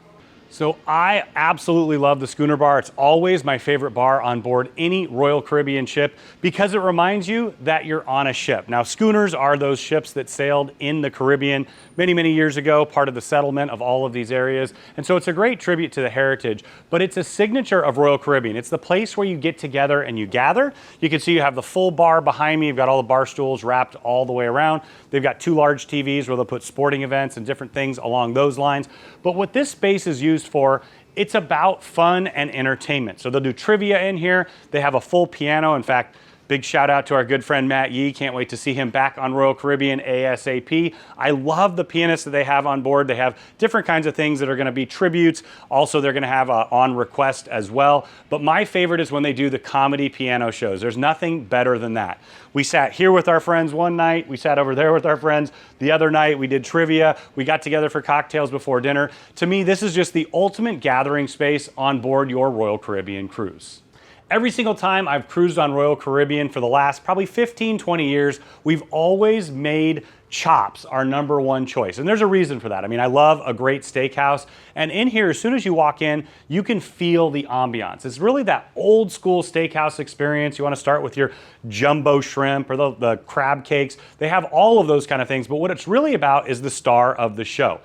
So I absolutely love the Schooner bar. It's always my favorite bar on board any Royal Caribbean ship because it reminds you that you're on a ship. Now, schooners are those ships that sailed in the Caribbean many, many years ago, part of the settlement of all of these areas. And so it's a great tribute to the heritage, but it's a signature of Royal Caribbean. It's the place where you get together and you gather. You can see you have the full bar behind me. You've got all the bar stools wrapped all the way around. They've got 2 large TVs where they'll put sporting events and different things along those lines. But what this space is used for, it's about fun and entertainment. So they'll do trivia in here. They have a full piano. In fact, big shout out to our good friend Matt Yee. Can't wait to see him back on Royal Caribbean ASAP. I love the pianists that they have on board. They have different kinds of things that are gonna be tributes. Also, they're gonna have on request as well. But my favorite is when they do the comedy piano shows. There's nothing better than that. We sat here with our friends one night. We sat over there with our friends the other night. We did trivia. We got together for cocktails before dinner. To me, this is just the ultimate gathering space on board your Royal Caribbean cruise. Every single time I've cruised on Royal Caribbean for the last probably 15, 20 years, we've always made chops our #1 choice. And there's a reason for that. I mean, I love a great steakhouse. And in here, as soon as you walk in, you can feel the ambiance. It's really that old school steakhouse experience. You want to start with your jumbo shrimp or the crab cakes. They have all of those kind of things. But what it's really about is the star of the show.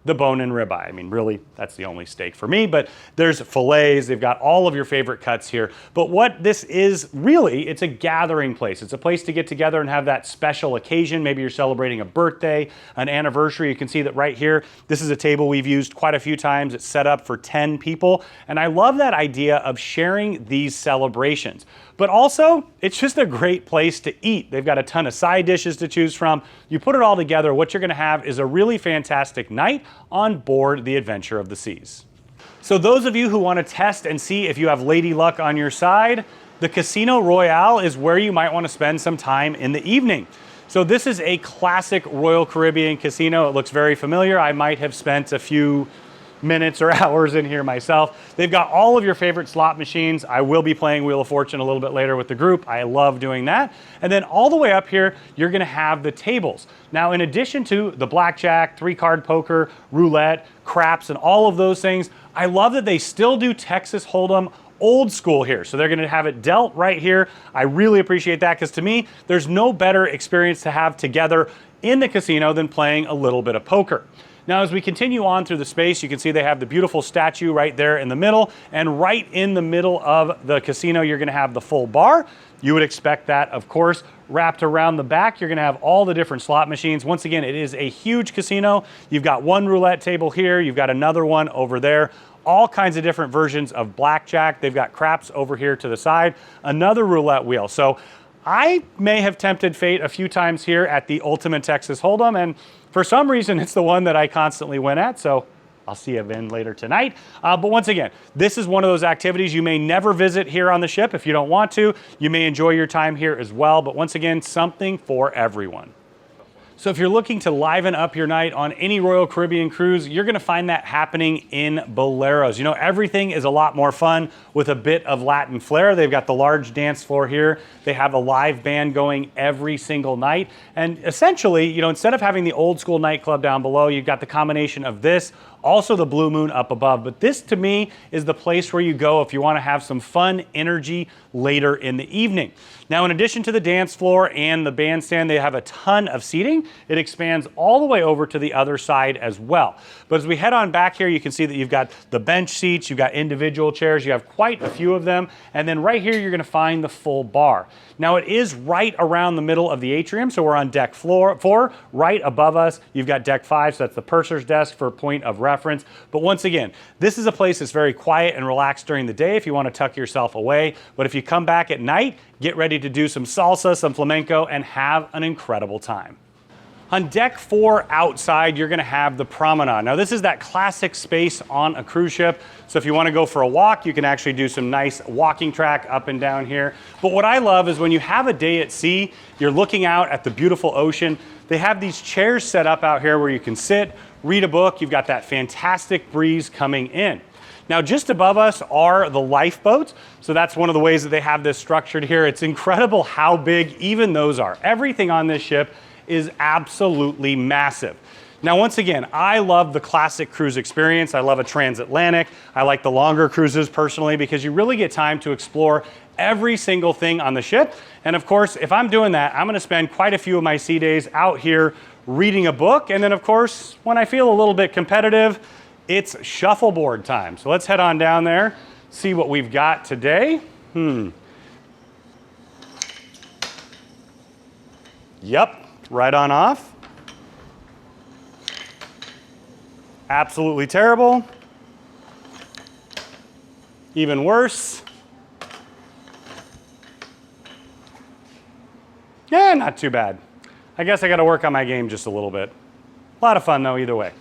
The bone and ribeye. I mean, really, that's the only steak for me, but there's fillets. They've got all of your favorite cuts here. But what this is really, it's a gathering place. It's a place to get together and have that special occasion. Maybe you're celebrating a birthday, an anniversary. You can see that right here. This is a table we've used quite a few times. It's set up for 10 people. And I love that idea of sharing these celebrations. But also, it's just a great place to eat. They've got a ton of side dishes to choose from. You put it all together, what you're gonna have is a really fantastic night on board the Adventure of the Seas. So those of you who wanna test and see if you have lady luck on your side, the Casino Royale is where you might wanna spend some time in the evening. So this is a classic Royal Caribbean casino. It looks very familiar. I might have spent a few minutes or hours in here myself. They've got all of your favorite slot machines. I will be playing Wheel of Fortune a little bit later with the group. I love doing that. And then all the way up here, you're gonna have the tables. Now, in addition to the blackjack, 3-card poker, roulette, craps, and all of those things, I love that they still do Texas Hold'em old school here. So they're gonna have it dealt right here. I really appreciate that, because to me, there's no better experience to have together in the casino than playing a little bit of poker. Now, as we continue on through the space, you can see they have the beautiful statue right there in the middle, and right in the middle of the casino, you're gonna have the full bar. You would expect that, of course. Wrapped around the back, you're gonna have all the different slot machines. Once again, it is a huge casino. You've got one roulette table here, you've got another one over there, all kinds of different versions of blackjack. They've got craps over here to the side, another roulette wheel. So I may have tempted fate a few times here at the Ultimate Texas Hold'em, and for some reason, it's the one that I constantly win at, so I'll see you in later tonight. But once again, this is one of those activities you may never visit here on the ship if you don't want to. You may enjoy your time here as well, but once again, something for everyone. So if you're looking to liven up your night on any Royal Caribbean cruise, you're gonna find that happening in Boleros. You know, everything is a lot more fun with a bit of Latin flair. They've got the large dance floor here. They have a live band going every single night. And essentially, you know, instead of having the old school nightclub down below, you've got the combination of this, also the Blue Moon up above. But this, to me, is the place where you go if you want to have some fun energy later in the evening. Now, in addition to the dance floor and the bandstand, they have a ton of seating. It expands all the way over to the other side as well. But as we head on back here, you can see that you've got the bench seats, you've got individual chairs, you have quite a few of them. And then right here, you're going to find the full bar. Now, it is right around the middle of the atrium, so we're on deck 4. Right above us, you've got deck 5, so that's the purser's desk for point of reference. But once again, this is a place that's very quiet and relaxed during the day if you want to tuck yourself away. But if you come back at night, get ready to do some salsa, some flamenco, and have an incredible time. On deck 4 outside, you're gonna have the Promenade. Now, this is that classic space on a cruise ship. So if you wanna go for a walk, you can actually do some nice walking track up and down here. But what I love is when you have a day at sea, you're looking out at the beautiful ocean. They have these chairs set up out here where you can sit, read a book. You've got that fantastic breeze coming in. Now, just above us are the lifeboats. So that's one of the ways that they have this structured here. It's incredible how big even those are. Everything on this ship is absolutely massive. Now, once again, I love the classic cruise experience. I love a transatlantic. I like the longer cruises personally because you really get time to explore every single thing on the ship. And of course, if I'm doing that, I'm gonna spend quite a few of my sea days out here reading a book. And then of course, when I feel a little bit competitive, it's shuffleboard time. So let's head on down there, see what we've got today. Yep. Right on off. Absolutely terrible. Even worse. Yeah, not too bad. I guess I got to work on my game just a little bit. A lot of fun though, either way.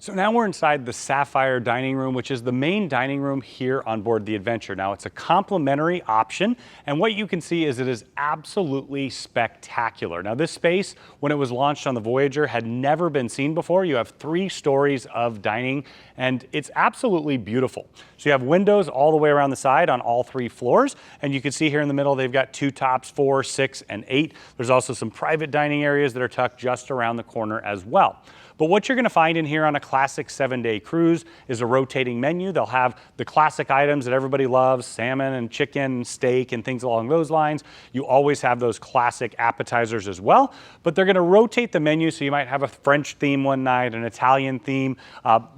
So now we're inside the Sapphire dining room, which is the main dining room here on board the Adventure. Now, it's a complimentary option, and what you can see is it is absolutely spectacular. Now, this space, when it was launched on the Voyager, had never been seen before. You have 3 stories of dining, and it's absolutely beautiful. So you have windows all the way around the side on all 3 floors, and you can see here in the middle, they've got 2 tops, 4, 6, and 8. There's also some private dining areas that are tucked just around the corner as well. But what you're gonna find in here on a classic 7-day cruise is a rotating menu. They'll have the classic items that everybody loves, salmon and chicken, and steak and things along those lines. You always have those classic appetizers as well, but they're gonna rotate the menu so you might have a French theme one night, an Italian theme.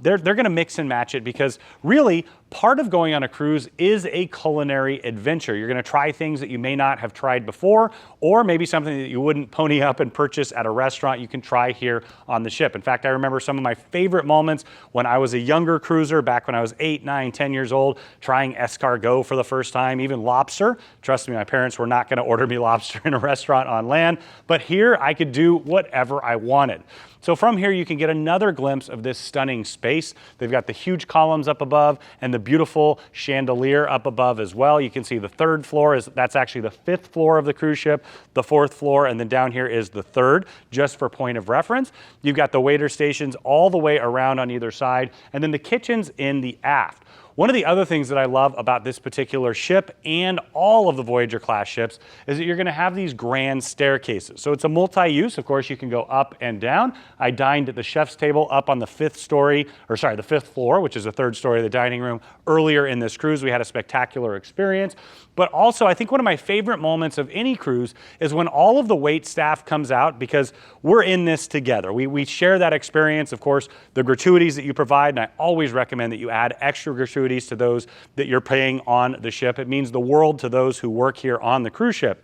They're gonna mix and match it because really, part of going on a cruise is a culinary adventure. You're gonna try things that you may not have tried before, or maybe something that you wouldn't pony up and purchase at a restaurant you can try here on the ship. In fact, I remember some of my favorite moments when I was a younger cruiser, back when I was 8, 9, 10 years old, trying escargot for the first time, even lobster. Trust me, my parents were not gonna order me lobster in a restaurant on land, but here I could do whatever I wanted. So from here, you can get another glimpse of this stunning space. They've got the huge columns up above and the beautiful chandelier up above as well. You can see the third floor that's actually the 5th floor of the cruise ship, the 4th floor, and then down here is the 3rd, just for point of reference. You've got the waiter stations all the way around on either side, and then the kitchens in the aft. One of the other things that I love about this particular ship and all of the Voyager class ships is that you're going to have these grand staircases. So it's a multi-use. Of course, you can go up and down. I dined at the chef's table up on the 5th floor, which is the 3rd story of the dining room. Earlier in this cruise, we had a spectacular experience. But also, I think one of my favorite moments of any cruise is when all of the wait staff comes out, because we're in this together. We share that experience, of course, the gratuities that you provide, and I always recommend that you add extra gratuities to those that you're paying on the ship. It means the world to those who work here on the cruise ship.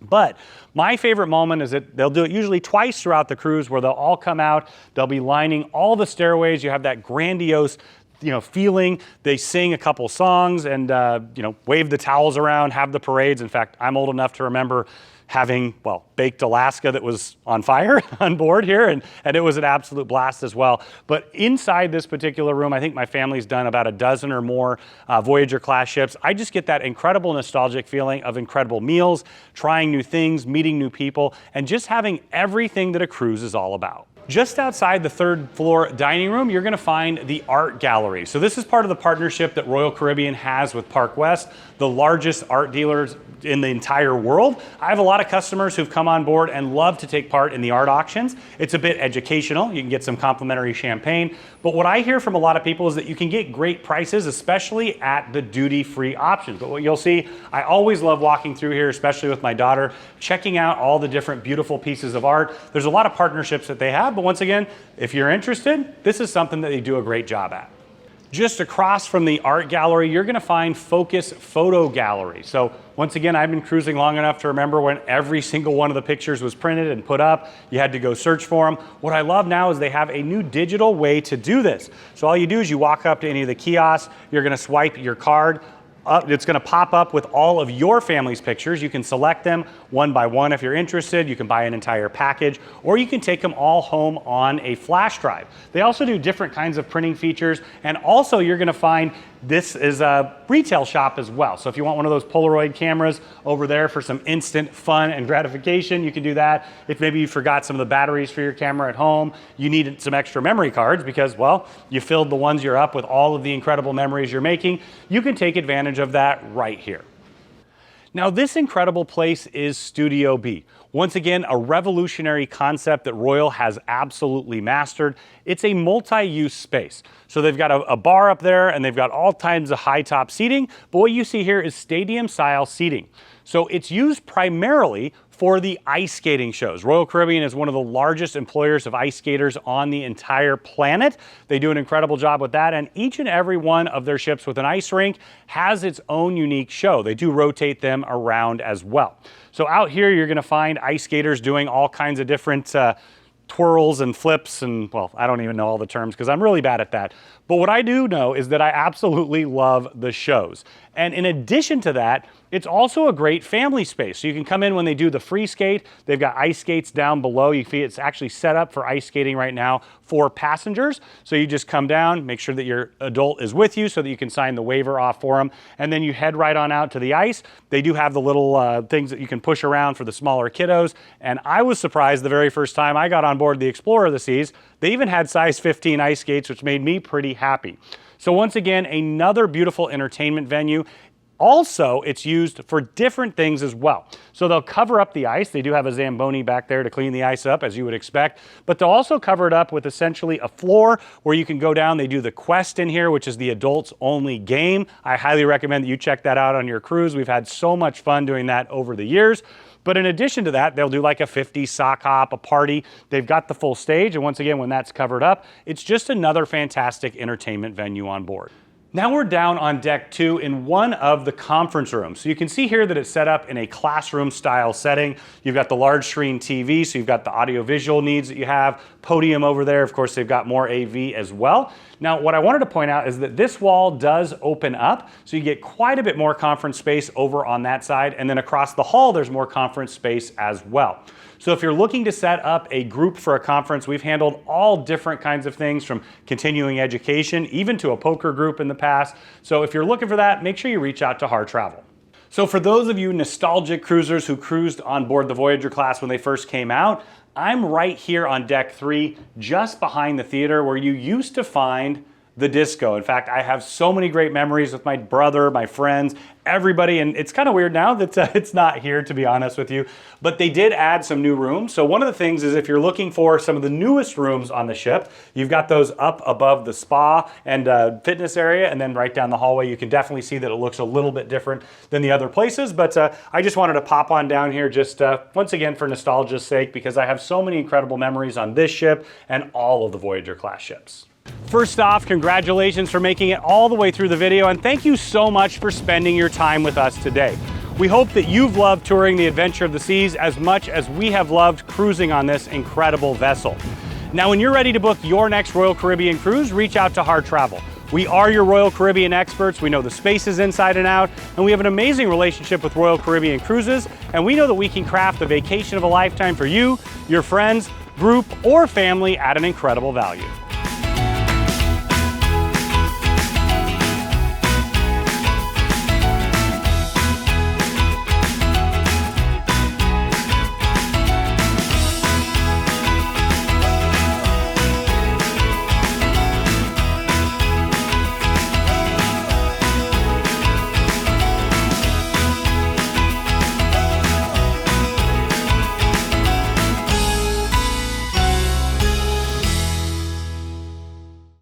But my favorite moment is that they'll do it usually twice throughout the cruise, where they'll all come out, they'll be lining all the stairways. You have that grandiose feeling. They sing a couple songs and, wave the towels around, have the parades. In fact, I'm old enough to remember having, baked Alaska that was on fire on board here, and it was an absolute blast as well. But inside this particular room, I think my family's done about a dozen or more Voyager class ships. I just get that incredible nostalgic feeling of incredible meals, trying new things, meeting new people, and just having everything that a cruise is all about. Just outside the 3rd floor dining room, you're going to find the art gallery. So this is part of the partnership that Royal Caribbean has with Park West, the largest art dealers in the entire world. I have a lot of customers who've come on board and love to take part in the art auctions. It's a bit educational. You can get some complimentary champagne. But what I hear from a lot of people is that you can get great prices, especially at the duty-free options. But what you'll see, I always love walking through here, especially with my daughter, checking out all the different beautiful pieces of art. There's a lot of partnerships that they have, but once again, if you're interested, this is something that they do a great job at. Just across from the art gallery, you're going to find Focus Photo Gallery. So once again, I've been cruising long enough to remember when every single one of the pictures was printed and put up. You had to go search for them. What I love now is they have a new digital way to do this. So all you do is you walk up to any of the kiosks, you're going to swipe your card. It's going to pop up with all of your family's pictures. You can select them one by one if you're interested. You can buy an entire package, or you can take them all home on a flash drive. They also do different kinds of printing features, and also you're going to find this is a retail shop as well. So if you want one of those Polaroid cameras over there for some instant fun and gratification, you can do that. If maybe you forgot some of the batteries for your camera at home, you needed some extra memory cards because, you filled the ones you're up with all of the incredible memories you're making, you can take advantage of that right here. Now, this incredible place is Studio B. Once again, a revolutionary concept that Royal has absolutely mastered. It's a multi-use space. So they've got a bar up there and they've got all kinds of high top seating, but what you see here is stadium style seating. So it's used primarily for the ice skating shows. Royal Caribbean is one of the largest employers of ice skaters on the entire planet. They do an incredible job with that, and each and every one of their ships with an ice rink has its own unique show. They do rotate them around as well. So out here, you're gonna find ice skaters doing all kinds of different twirls and flips and, I don't even know all the terms because I'm really bad at that. But what I do know is that I absolutely love the shows. And in addition to that, it's also a great family space. So you can come in when they do the free skate. They've got ice skates down below. You see it's actually set up for ice skating right now for passengers. So you just come down, make sure that your adult is with you so that you can sign the waiver off for them. And then you head right on out to the ice. They do have the little things that you can push around for the smaller kiddos. And I was surprised the very first time I got on board the Explorer of the Seas, they even had size 15 ice skates, which made me pretty happy. So once again, another beautiful entertainment venue. Also, it's used for different things as well. So they'll cover up the ice. They do have a Zamboni back there to clean the ice up, as you would expect. But they'll also cover it up with essentially a floor where you can go down. They do the Quest in here, which is the adults only game. I highly recommend that you check that out on your cruise. We've had so much fun doing that over the years. But in addition to that, they'll do like a 50s sock hop, a party. They've got the full stage. And once again, when that's covered up, it's just another fantastic entertainment venue on board. Now we're down on deck 2 in one of the conference rooms. So you can see here that it's set up in a classroom style setting. You've got the large screen TV, so you've got the audio visual needs that you have. Podium over there, of course, they've got more AV as well. Now, what I wanted to point out is that this wall does open up, so you get quite a bit more conference space over on that side, and then across the hall, there's more conference space as well. So if you're looking to set up a group for a conference, we've handled all different kinds of things from continuing education, even to a poker group in the past. So if you're looking for that, make sure you reach out to Harr Travel. So for those of you nostalgic cruisers who cruised on board the Voyager class when they first came out, I'm right here on deck 3, just behind the theater where you used to find the disco. In fact, I have so many great memories with my brother, my friends, everybody, and it's kind of weird now that it's not here, to be honest with you, but they did add some new rooms. So one of the things is if you're looking for some of the newest rooms on the ship, you've got those up above the spa and fitness area, and then right down the hallway, you can definitely see that it looks a little bit different than the other places, but I just wanted to pop on down here just once again for nostalgia's sake, because I have so many incredible memories on this ship and all of the Voyager class ships. First off, congratulations for making it all the way through the video, and thank you so much for spending your time with us today. We hope that you've loved touring the Adventure of the Seas as much as we have loved cruising on this incredible vessel. Now, when you're ready to book your next Royal Caribbean cruise, reach out to Harr Travel. We are your Royal Caribbean experts. We know the spaces inside and out, and we have an amazing relationship with Royal Caribbean Cruises, and we know that we can craft the vacation of a lifetime for you, your friends, group, or family at an incredible value.